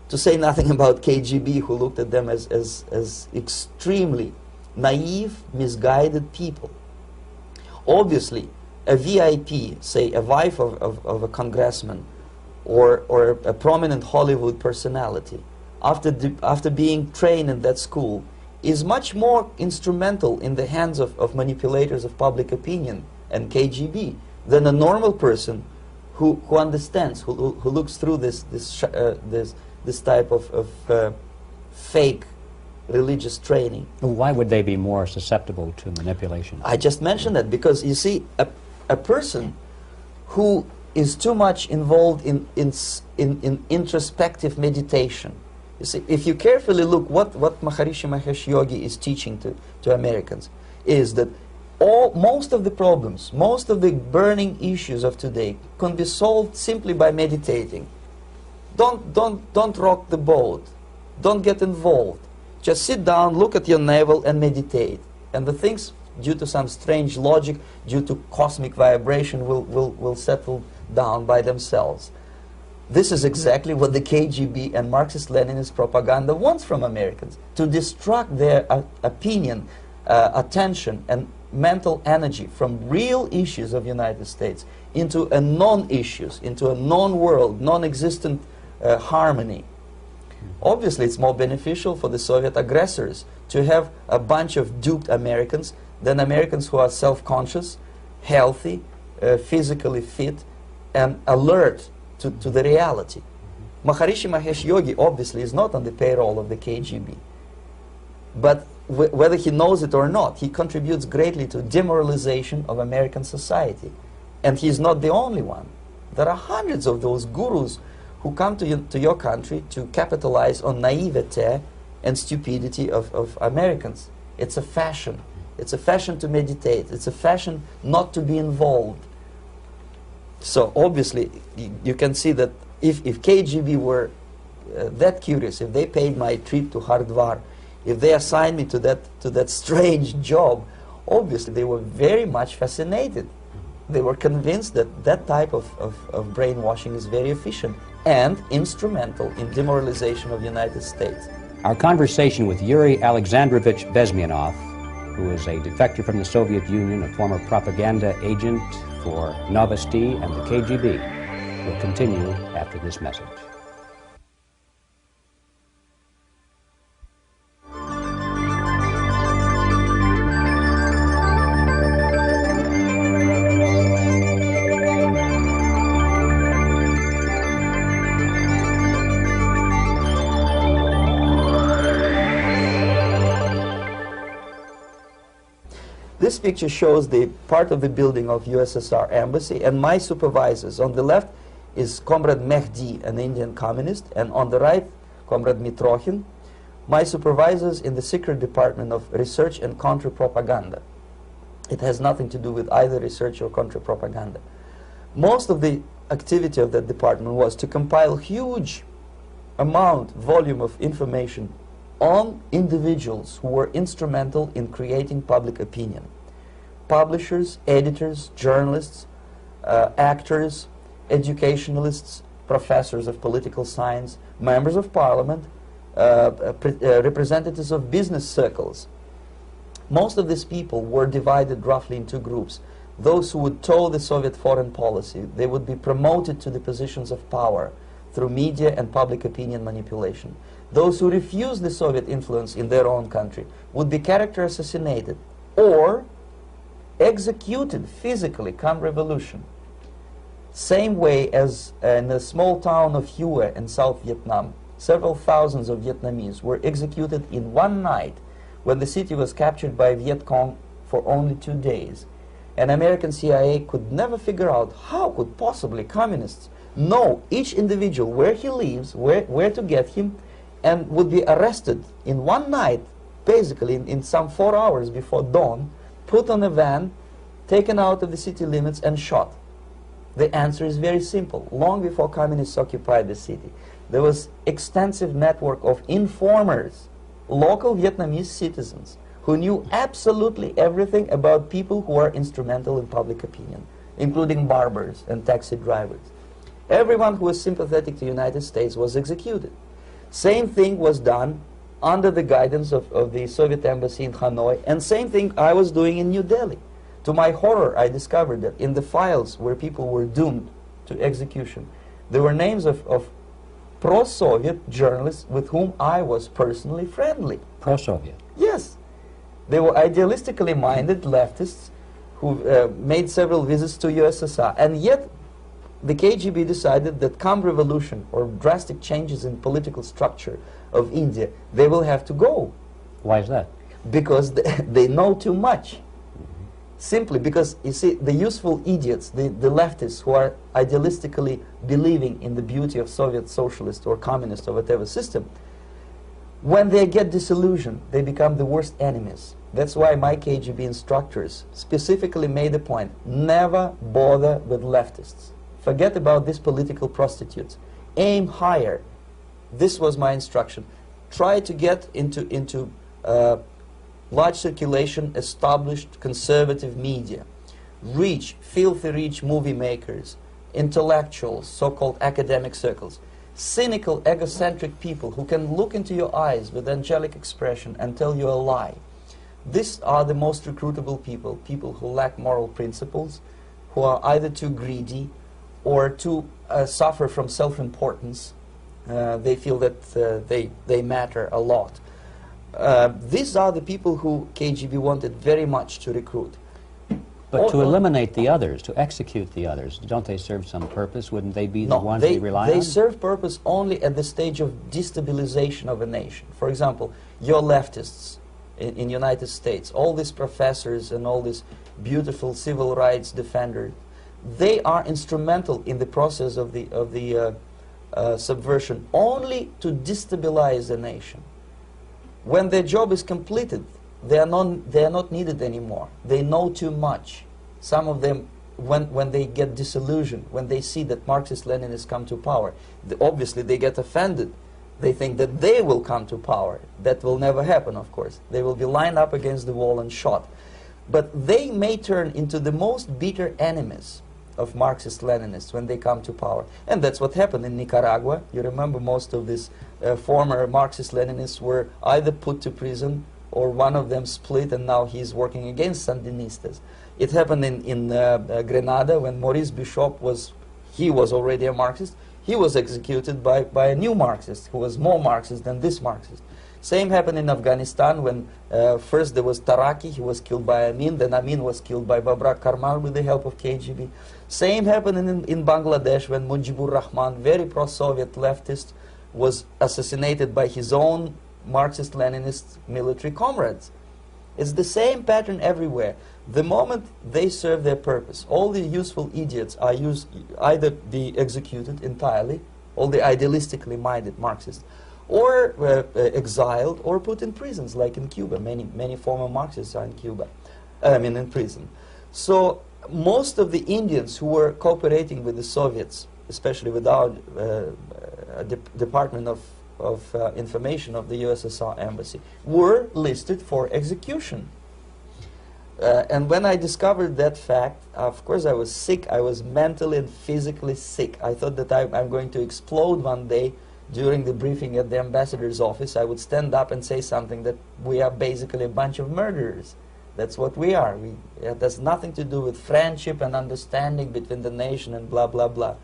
To say nothing about KGB, who looked at them as extremely naive, misguided people. Obviously, a VIP, say a wife of a congressman, or a prominent Hollywood personality, after being trained in that school, is much more instrumental in the hands of manipulators of public opinion and KGB than a normal person who understands, who looks through this type of fake religious training. Why would they be more susceptible to manipulation? I just mentioned that because, you see, a person who is too much involved in introspective meditation. You see, if you carefully look what Maharishi Mahesh Yogi is teaching to Americans, is that most of the problems, most of the burning issues of today can be solved simply by meditating. Don't rock the boat. Don't get involved. Just sit down, look at your navel, and meditate. And the things, due to some strange logic, due to cosmic vibration, will settle down by themselves. This is exactly what the KGB and Marxist-Leninist propaganda wants from Americans, to distract their opinion, attention, and mental energy from real issues of the United States into a non-issues, into a non-world, non-existent harmony. Obviously, it's more beneficial for the Soviet aggressors to have a bunch of duped Americans than Americans who are self-conscious, healthy, physically fit, and alert to the reality. Maharishi Mahesh Yogi obviously is not on the payroll of the KGB. But whether he knows it or not, he contributes greatly to demoralization of American society. And he's not the only one. There are hundreds of those gurus who come to your country to capitalize on naivete and stupidity of Americans. It's a fashion. It's a fashion to meditate. It's a fashion not to be involved. So obviously, you can see that if KGB were that curious, if they paid my trip to Hardwar, if they assigned me to that strange job, obviously they were very much fascinated. They were convinced that that type of brainwashing is very efficient and instrumental in demoralization of the United States. Our conversation with Yuri Alexandrovich Bezmenov, who is a defector from the Soviet Union, a former propaganda agent for Novosti and the KGB, will continue after this message. This picture shows the part of the building of USSR embassy, and my supervisors. On the left is Comrade Mehdi, an Indian communist, and on the right, Comrade Mitrokhin, my supervisors in the secret department of research and counter-propaganda. It has nothing to do with either research or counter-propaganda. Most of the activity of that department was to compile huge volume of information on individuals who were instrumental in creating public opinion. Publishers, editors, journalists, actors, educationalists, professors of political science, members of parliament, representatives of business circles. Most of these people were divided roughly into groups. Those who would toe the Soviet foreign policy, they would be promoted to the positions of power through media and public opinion manipulation. Those who refused the Soviet influence in their own country would be character assassinated or executed physically come revolution. Same way as in the small town of Hue in South Vietnam, several thousands of Vietnamese were executed in one night when the city was captured by Viet Cong for only 2 days. And American CIA could never figure out how could possibly communists know each individual, where he lives, where to get him, and would be arrested in one night, basically in some 4 hours before dawn, put on a van, taken out of the city limits and shot. The answer is very simple. Long before communists occupied the city, there was extensive network of informers, local Vietnamese citizens, who knew absolutely everything about people who are instrumental in public opinion, including barbers and taxi drivers. Everyone who was sympathetic to the United States was executed. Same thing was done under the guidance of the Soviet embassy in Hanoi, and same thing I was doing in New Delhi. To my horror, I discovered that in the files where people were doomed to execution, there were names of pro-Soviet journalists with whom I was personally friendly. Pro-Soviet? Yes. They were idealistically minded leftists who made several visits to USSR, and yet the KGB decided that come revolution or drastic changes in political structure of India, they will have to go. Why is that? Because they know too much. Simply because, you see, the useful idiots, the leftists who are idealistically believing in the beauty of Soviet socialist or communist or whatever system, when they get disillusioned, they become the worst enemies. That's why my KGB instructors specifically made a point, never bother with leftists. Forget about these political prostitutes. Aim higher. This was my instruction. Try to get into large circulation, established conservative media. Reach, filthy rich movie makers, intellectuals, so-called academic circles. Cynical, egocentric people who can look into your eyes with angelic expression and tell you a lie. These are the most recruitable people, people who lack moral principles, who are either too greedy or too suffer from self-importance. They feel that they matter a lot. These are the people who KGB wanted very much to recruit. But to eliminate the others, to execute the others, don't they serve some purpose? Wouldn't they be the ones they rely on? They serve purpose only at the stage of destabilization of a nation. For example, your leftists in United States, all these professors and all these beautiful civil rights defenders, they are instrumental in the process of the subversion only to destabilize the nation. When their job is completed, they are not needed anymore. They know too much. Some of them, when they get disillusioned, when they see that Marxist-Leninists come to power, obviously they get offended. They think that they will come to power. That will never happen, of course. They will be lined up against the wall and shot. But they may turn into the most bitter enemies of Marxist-Leninists when they come to power. And that's what happened in Nicaragua. You remember most of these former Marxist-Leninists were either put to prison or one of them split, and now he's working against Sandinistas. It happened in Grenada when Maurice Bishop was already a Marxist. He was executed by a new Marxist who was more Marxist than this Marxist. Same happened in Afghanistan when first there was Taraki, he was killed by Amin, then Amin was killed by Babrak Karmal with the help of KGB. Same happened in Bangladesh when Mujibur Rahman, very pro-Soviet leftist, was assassinated by his own Marxist-Leninist military comrades. It's the same pattern everywhere. The moment they serve their purpose, all the useful idiots are either be executed entirely, all the idealistically minded Marxists, or exiled, or put in prisons, like in Cuba. Many former Marxists are in Cuba, in prison. So most of the Indians who were cooperating with the Soviets, especially with our Department of Information of the USSR Embassy, were listed for execution. And when I discovered that fact, of course I was sick. I was mentally and physically sick. I thought that I'm going to explode one day during the briefing at the ambassador's office. I would stand up and say something that we are basically a bunch of murderers. That's what we are. It has nothing to do with friendship and understanding between the nation and blah, blah, blah.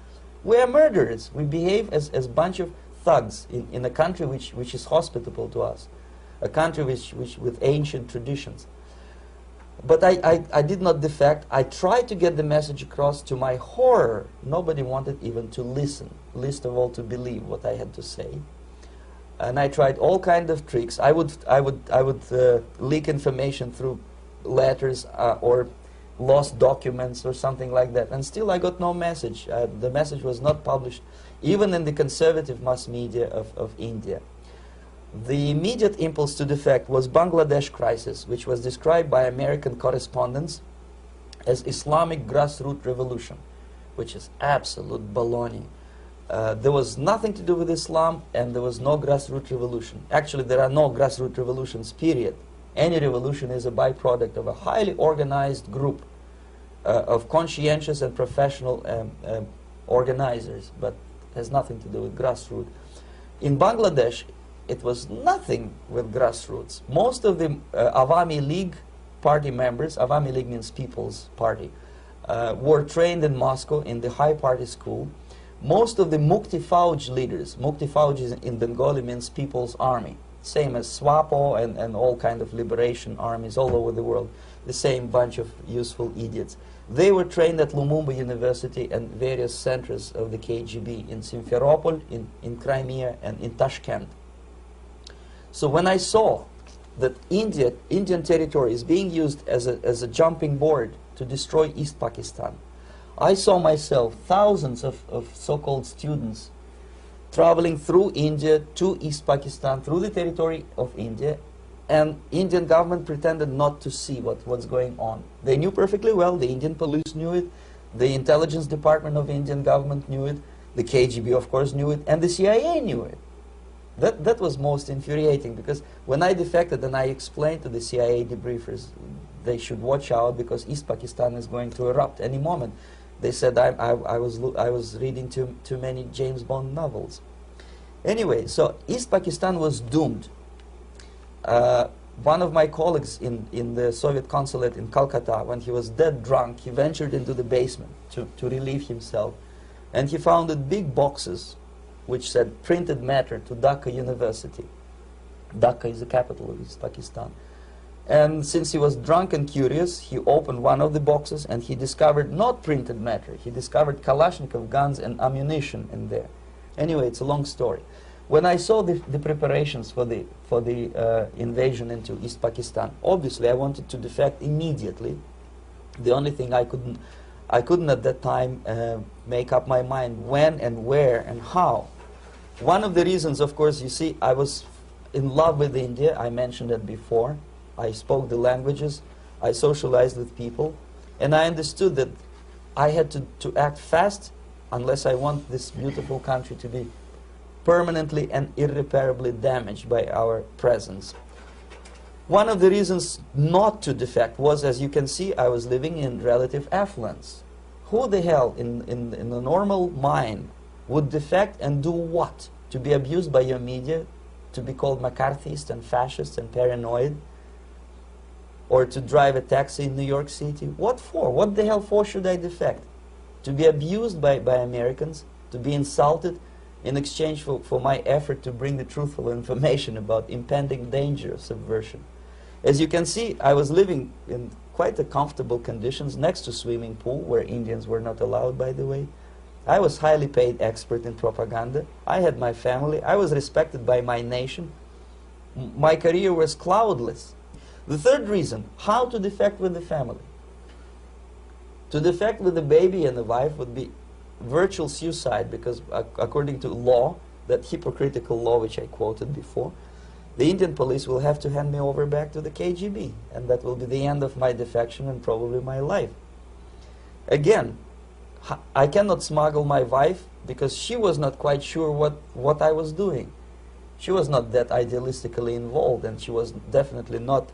We are murderers. We behave as a bunch of thugs in a country which is hospitable to us, a country which with ancient traditions. But I did not defect. I tried to get the message across. To my horror, nobody wanted even to listen, least of all to believe what I had to say. And I tried all kinds of tricks. I would leak information through letters or lost documents or something like that. And still I got no message. The message was not published, even in the conservative mass media of India. The immediate impulse to defect was Bangladesh crisis, which was described by American correspondents as Islamic grassroots revolution, which is absolute baloney. There was nothing to do with Islam, and there was no grassroots revolution. Actually, there are no grassroots revolutions, period. Any revolution is a byproduct of a highly organized group of conscientious and professional organizers, but has nothing to do with grassroots. In Bangladesh, it was nothing with grassroots. Most of the Awami League party members, Awami League means People's Party, were trained in Moscow in the High Party School. Most of the Mukti Fauj leaders, Mukti Fauj in Bengali means People's Army, same as SWAPO and all kind of liberation armies all over the world, the same bunch of useful idiots. They were trained at Lumumba University and various centers of the KGB in Simferopol, in Crimea, and in Tashkent. So when I saw that Indian territory is being used as a jumping board to destroy East Pakistan, I saw myself thousands of so-called students traveling through India to East Pakistan, through the territory of India, and Indian government pretended not to see what's going on. They knew perfectly well, the Indian police knew it, the intelligence department of the Indian government knew it, the KGB of course knew it, and the CIA knew it. That was most infuriating, because when I defected and I explained to the CIA debriefers they should watch out because East Pakistan is going to erupt any moment, they said I was reading too many James Bond novels. Anyway, so East Pakistan was doomed. One of my colleagues in the Soviet consulate in Calcutta, when he was dead drunk, he ventured into the basement to relieve himself, and he found big boxes which said printed matter to Dhaka University. Dhaka is the capital of East Pakistan. And since he was drunk and curious, he opened one of the boxes and he discovered not printed matter. He discovered Kalashnikov guns and ammunition in there. Anyway, it's a long story. When I saw the preparations for the invasion into East Pakistan, obviously I wanted to defect immediately. The only thing I couldn't at that time make up my mind when and where and how. One of the reasons, of course, you see, I was in love with India. I mentioned it before. I spoke the languages. I socialized with people. And I understood that I had to act fast unless I want this beautiful country to be permanently and irreparably damaged by our presence. One of the reasons not to defect was, as you can see, I was living in relative affluence. Who the hell in a normal mind would defect and do what? To be abused by your media, to be called McCarthyist and fascist and paranoid, or to drive a taxi in New York City? What for? What the hell for should I defect? To be abused by Americans, to be insulted in exchange for my effort to bring the truthful information about impending danger of subversion. As you can see, I was living in quite a comfortable conditions next to swimming pool, where Indians were not allowed, by the way. I was highly paid expert in propaganda. I had my family. I was respected by my nation. My career was cloudless. The third reason, how to defect with the family. To defect with the baby and the wife would be virtual suicide, because according to law, that hypocritical law which I quoted before, the Indian police will have to hand me over back to the KGB, and that will be the end of my defection and probably my life. Again, I cannot smuggle my wife because she was not quite sure what I was doing. She was not that idealistically involved, and she was definitely not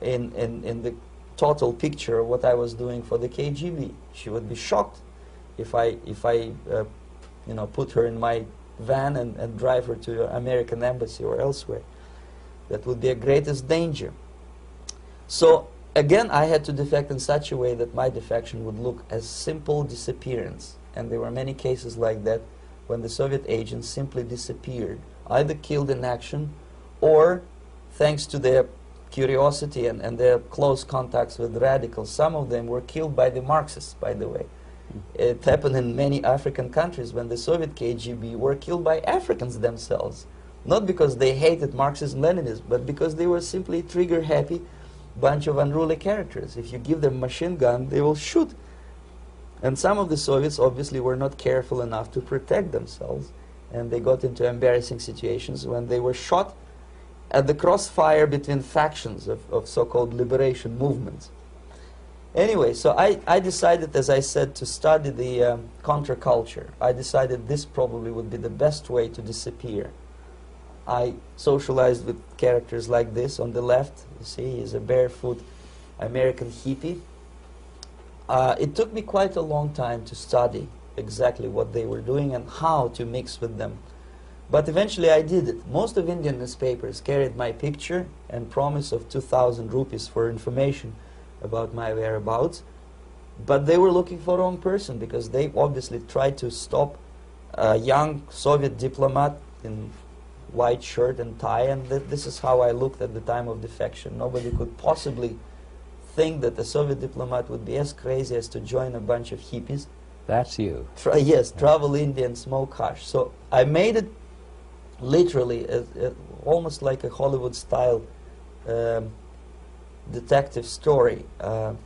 in the total picture of what I was doing for the KGB. She would be shocked if I you know, put her in my van and drive her to the American embassy or elsewhere. That would be a greatest danger. So again, I had to defect in such a way that my defection would look as simple disappearance. And there were many cases like that when the Soviet agents simply disappeared, either killed in action or, thanks to their curiosity and their close contacts with radicals, some of them were killed by the Marxists, by the way. It happened in many African countries when the Soviet KGB were killed by Africans themselves. Not because they hated Marxism-Leninism, but because they were simply trigger-happy bunch of unruly characters. If you give them a machine gun, they will shoot. And some of the Soviets obviously were not careful enough to protect themselves, and they got into embarrassing situations when they were shot at the crossfire between factions of so-called liberation movements. Anyway, so I decided, as I said, to study the counterculture. I decided this probably would be the best way to disappear. I socialized with characters like this. On the left, you see, he's a barefoot American hippie. It took me quite a long time to study exactly what they were doing and how to mix with them. But eventually I did it. Most of Indian newspapers carried my picture and promise of 2,000 rupees for information about my whereabouts. But they were looking for the wrong person, because they obviously tried to stop a young Soviet diplomat in white shirt and tie, and this is how I looked at the time of defection. Nobody could possibly think that a Soviet diplomat would be as crazy as to join a bunch of hippies. That's you. Yes, travel India and smoke hash. So I made it literally almost like a Hollywood-style detective story.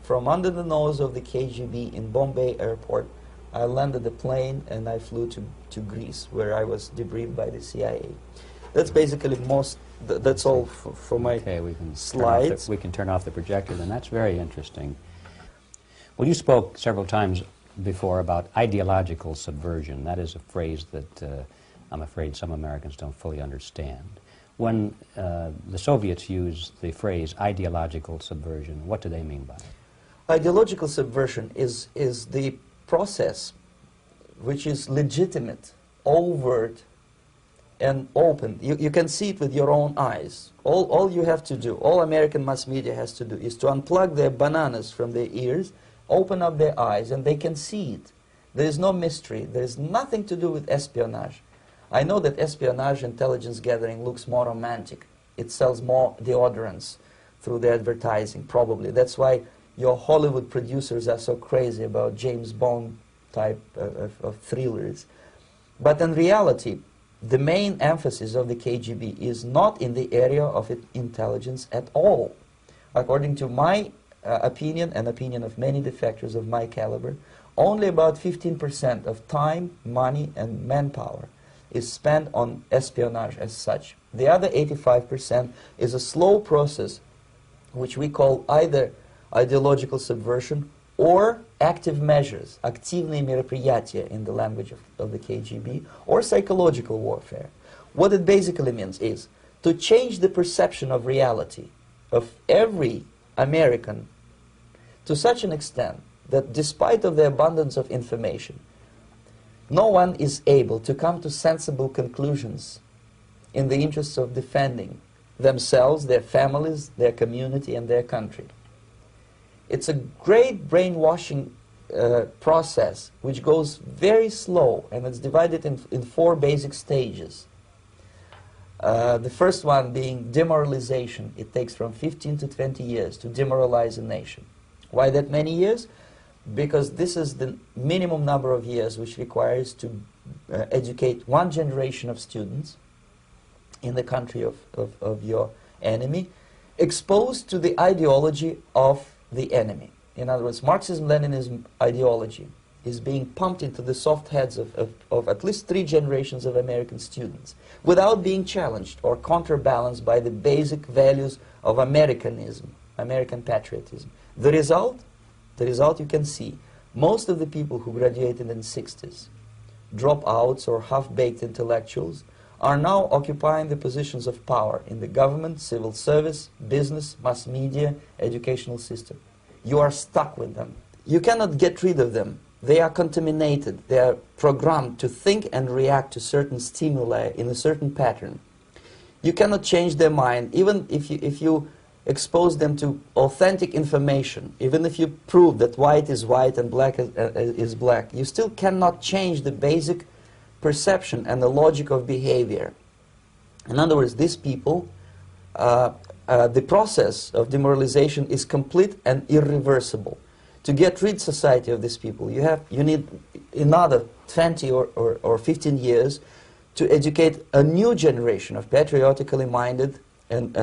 From under the nose of the KGB in Bombay airport, I landed the plane and I flew to Greece, where I was debriefed by the CIA. That's basically that's all for my slides. We can turn off the projector, then. That's very interesting. Well, you spoke several times before about ideological subversion. That is a phrase that I'm afraid some Americans don't fully understand. When the Soviets use the phrase ideological subversion, what do they mean by it? Ideological subversion is the process which is legitimate, overt, and open. You can see it with your own eyes. All you have to do, all American mass media has to do, is to unplug their bananas from their ears, open up their eyes, and they can see it. There is no mystery. There is nothing to do with espionage. I know that espionage intelligence gathering looks more romantic. It sells more deodorants through the advertising, probably. That's why your Hollywood producers are so crazy about James Bond type of thrillers. But in reality, the main emphasis of the KGB is not in the area of intelligence at all. According to my opinion, and opinion of many defectors of my caliber, only about 15% of time, money, and manpower is spent on espionage as such. The other 85% is a slow process which we call either ideological subversion or active measures, активные мероприятия in the language of the KGB, or psychological warfare. What it basically means is to change the perception of reality of every American to such an extent that despite of the abundance of information, no one is able to come to sensible conclusions in the interests of defending themselves, their families, their community, and their country. It's a great brainwashing process which goes very slow, and it's divided in 4 basic stages. The first one being demoralization. It takes from 15 to 20 years to demoralize a nation. Why that many years? Because this is the minimum number of years which requires to educate one generation of students in the country of your enemy, exposed to the ideology of the enemy. In other words, Marxism-Leninism ideology is being pumped into the soft heads of at least 3 generations of American students without being challenged or counterbalanced by the basic values of Americanism, American patriotism. The result you can see. Most of the people who graduated in the 60s, dropouts or half-baked intellectuals, are now occupying the positions of power in the government, civil service, business, mass media, educational system. You are stuck with them. You cannot get rid of them. They are contaminated. They are programmed to think and react to certain stimuli in a certain pattern. You cannot change their mind, even if you expose them to authentic information, even if you prove that white is white and black is black. You still cannot change the basic perception and the logic of behavior. In other words, these people, the process of demoralization is complete and irreversible. To get rid society of these people, you need another 20 or 15 years to educate a new generation of patriotically minded and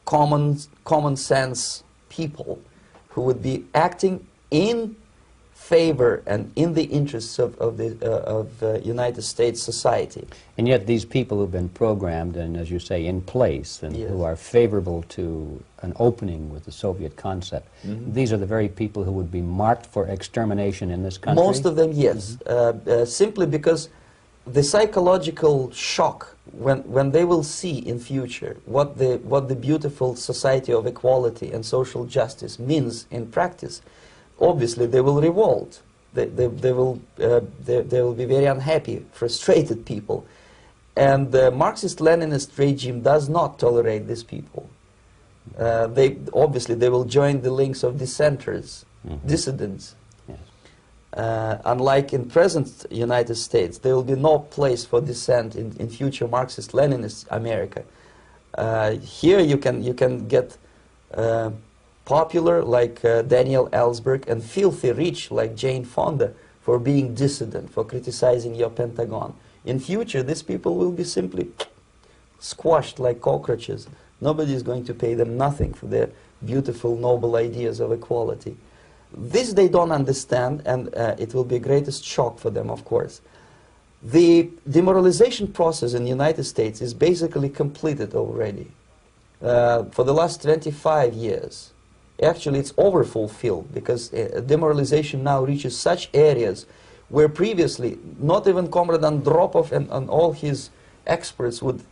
common sense people who would be acting in favor and in the interests of United States society. And yet these people who've been programmed and, as you say, in place and Yes. who are favorable to an opening with the Soviet concept, these are the very people who would be marked for extermination in this country? Most of them, yes. Simply because the psychological shock when they will see in future what the beautiful society of equality and social justice means in practice, obviously they will revolt. They will be very unhappy, frustrated people. And the Marxist-Leninist regime does not tolerate these people. Obviously they will join the links of dissenters, dissidents. Yes. Unlike in present United States, there will be no place for dissent in future Marxist-Leninist America. Here you can get popular like Daniel Ellsberg and filthy rich like Jane Fonda for being dissident, for criticizing your Pentagon. In future, these people will be simply squashed like cockroaches. Nobody is going to pay them nothing for their beautiful, noble ideas of equality. This they don't understand, and it will be a greatest shock for them, of course. The demoralization process in the United States is basically completed already. For the last 25 years, actually it's overfulfilled, because demoralization now reaches such areas where previously not even Comrade Andropov and all his experts would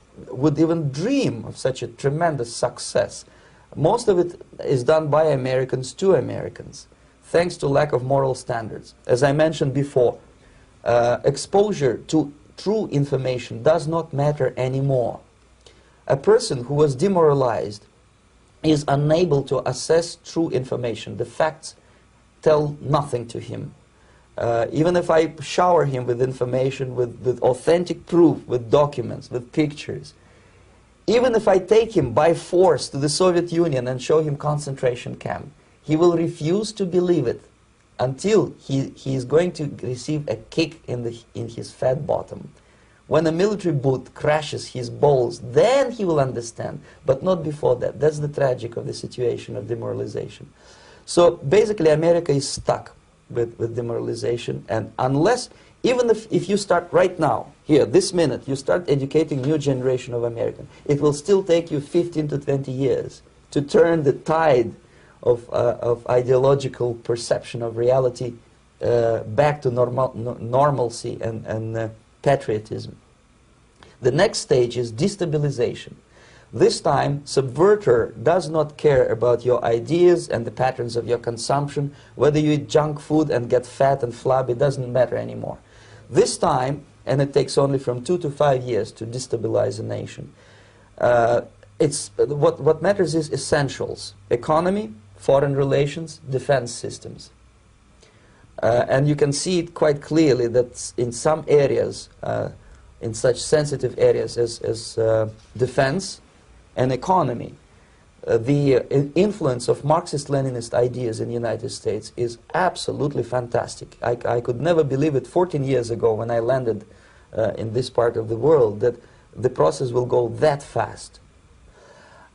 even dream of such a tremendous success. Most of it is done by Americans to Americans, thanks to lack of moral standards. As I mentioned before, exposure to true information does not matter anymore. A person who was demoralized is unable to assess true information. The facts tell nothing to him. Even if I shower him with information, with authentic proof, with documents, with pictures, even if I take him by force to the Soviet Union and show him concentration camp, he will refuse to believe it until he is going to receive a kick in his fat bottom. When a military boot crashes his balls, then he will understand, but not before that. That's the tragic of the situation of demoralization. So basically America is stuck with demoralization, and unless, even if you start right now, here, this minute, you start educating new generation of Americans, it will still take you 15 to 20 years to turn the tide of ideological perception of reality back to normalcy and patriotism. The next stage is destabilization. This time, subverter does not care about your ideas and the patterns of your consumption. Whether you eat junk food and get fat and flabby, doesn't matter anymore. This time, and it takes only from 2 to 5 years to destabilize a nation, what matters is essentials: economy, foreign relations, defense systems. And you can see it quite clearly that in some areas, in such sensitive areas as defense and economy, the influence of Marxist-Leninist ideas in the United States is absolutely fantastic. I could never believe it 14 years ago when I landed in this part of the world, that the process will go that fast.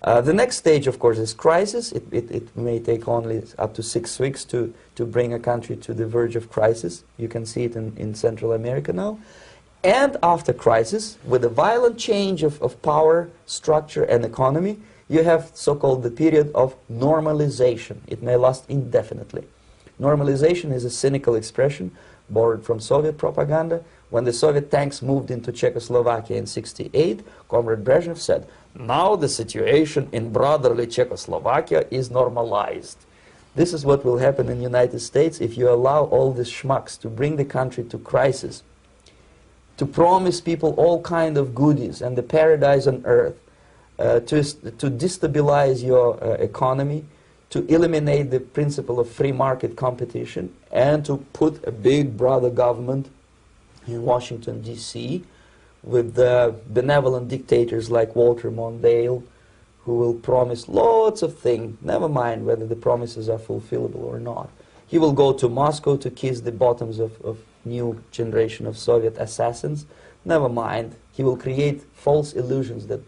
The next stage, of course, is crisis. It may take only up to 6 weeks to bring a country to the verge of crisis. You can see it in Central America now. And after crisis, with a violent change of power, structure, and economy, you have so-called the period of normalization. It may last indefinitely. Normalization is a cynical expression borrowed from Soviet propaganda. When the Soviet tanks moved into Czechoslovakia in '68, Comrade Brezhnev said, "Now the situation in brotherly Czechoslovakia is normalized." This is what will happen in the United States if you allow all these schmucks to bring the country to crisis, to promise people all kind of goodies and the paradise on earth, to destabilize your economy, to eliminate the principle of free market competition, and to put a big brother government in Washington, D.C., with benevolent dictators like Walter Mondale, who will promise lots of things, never mind whether the promises are fulfillable or not. He will go to Moscow to kiss the bottoms of new generation of Soviet assassins, never mind. He will create false illusions that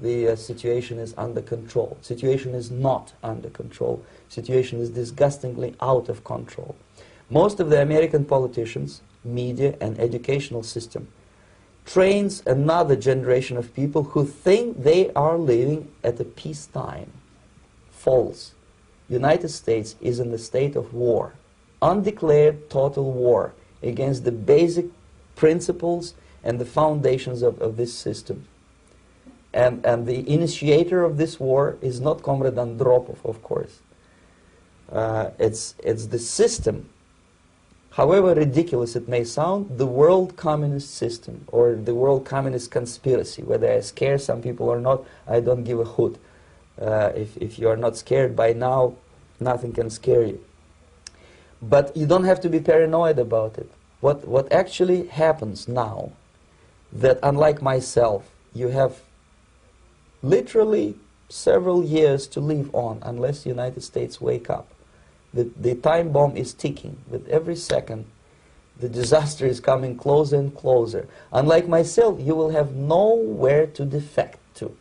the situation is under control. Situation is not under control. Situation is disgustingly out of control. Most of the American politicians, media, and educational system trains another generation of people who think they are living at a peacetime. False. United States is in the state of war, undeclared total war against the basic principles and the foundations of this system. And the initiator of this war is not Comrade Andropov, of course. It's the system. However ridiculous it may sound, the world communist system or the world communist conspiracy, whether I scare some people or not, I don't give a hoot. If you are not scared by now, nothing can scare you. But you don't have to be paranoid about it. What actually happens now, that unlike myself, you have literally several years to live on unless the United States wake up. The time bomb is ticking. With every second, the disaster is coming closer and closer. Unlike myself, you will have nowhere to defect to,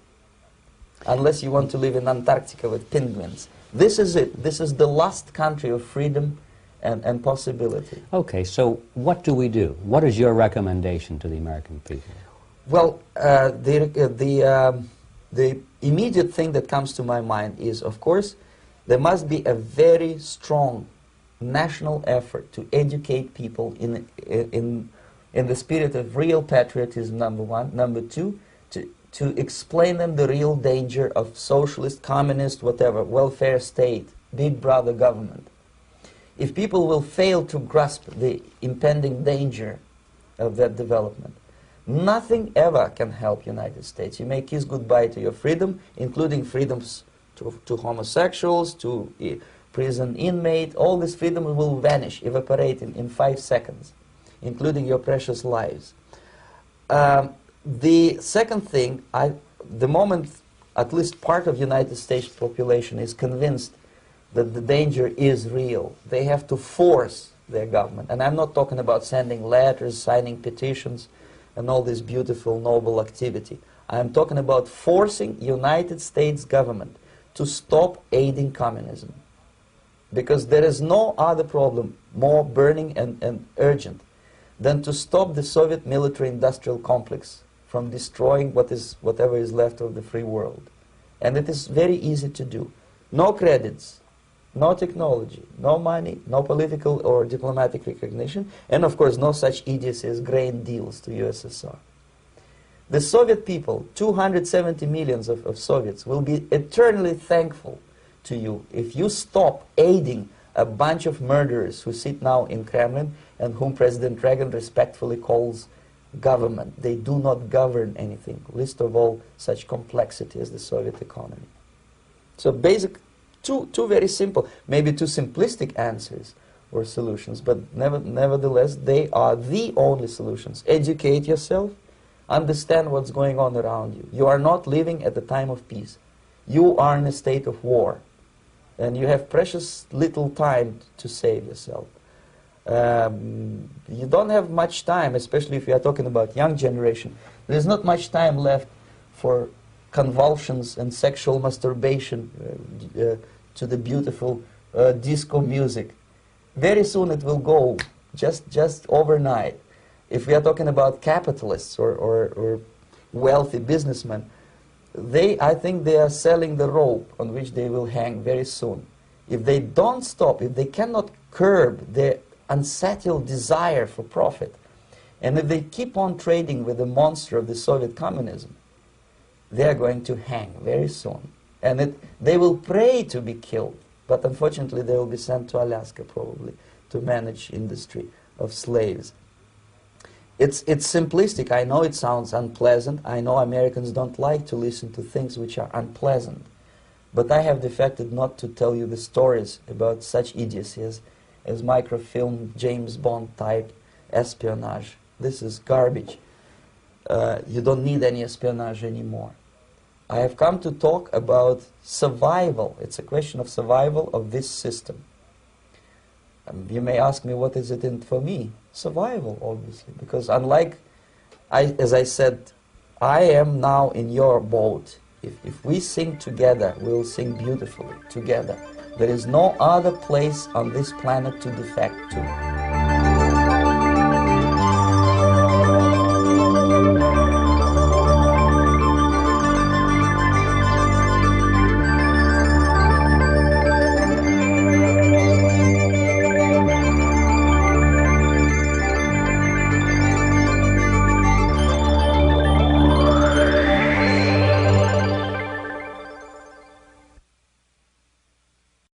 unless you want to live in Antarctica with penguins. This is it. This is the last country of freedom and possibility. Okay, so what do we do? What is your recommendation to the American people? Well, the immediate thing that comes to my mind is, of course, there must be a very strong national effort to educate people in the spirit of real patriotism, number one. Number two, to explain them the real danger of socialist, communist, whatever, welfare state, big brother government. If people will fail to grasp the impending danger of that development, nothing ever can help United States. You may kiss goodbye to your freedom, including freedoms to homosexuals, to prison inmate. All this freedom will vanish, evaporate in 5 seconds, including your precious lives. The second thing, the moment at least part of United States population is convinced that the danger is real, they have to force their government. And I'm not talking about sending letters, signing petitions, and all this beautiful, noble activity. I'm talking about forcing United States government to stop aiding communism. Because there is no other problem more burning and urgent than to stop the Soviet military-industrial complex from destroying whatever is left of the free world. And it is very easy to do. No credits, no technology, no money, no political or diplomatic recognition, and of course no such idiocy as grain deals to USSR. The Soviet people, 270 millions of Soviets, will be eternally thankful to you if you stop aiding a bunch of murderers who sit now in Kremlin and whom President Reagan respectfully calls government. They do not govern anything, least of all such complexity as the Soviet economy. So basic, two very simple, maybe too simplistic answers or solutions, but nevertheless they are the only solutions. Educate yourself, understand what's going on around you. You are not living at the time of peace. You are in a state of war, and you have precious little time to save yourself. You don't have much time, especially if you are talking about young generation. There's not much time left for convulsions and sexual masturbation to the beautiful disco music. Very soon it will go, just overnight. If we are talking about capitalists or wealthy businessmen, I think they are selling the rope on which they will hang very soon. If they don't stop, if they cannot curb their unsettled desire for profit, and if they keep on trading with the monster of the Soviet communism, they are going to hang very soon. And they will pray to be killed, but unfortunately they will be sent to Alaska probably to manage industry of slaves. It's simplistic. I know it sounds unpleasant. I know Americans don't like to listen to things which are unpleasant. But I have defected not to tell you the stories about such idiocy as microfilm, James Bond type espionage. This is garbage. You don't need any espionage anymore. I have come to talk about survival. It's a question of survival of this system. You may ask me, what is it in for me? Survival, obviously, because unlike, as I said, I am now in your boat. If we sing together, we'll sing beautifully together. There is no other place on this planet to defect to.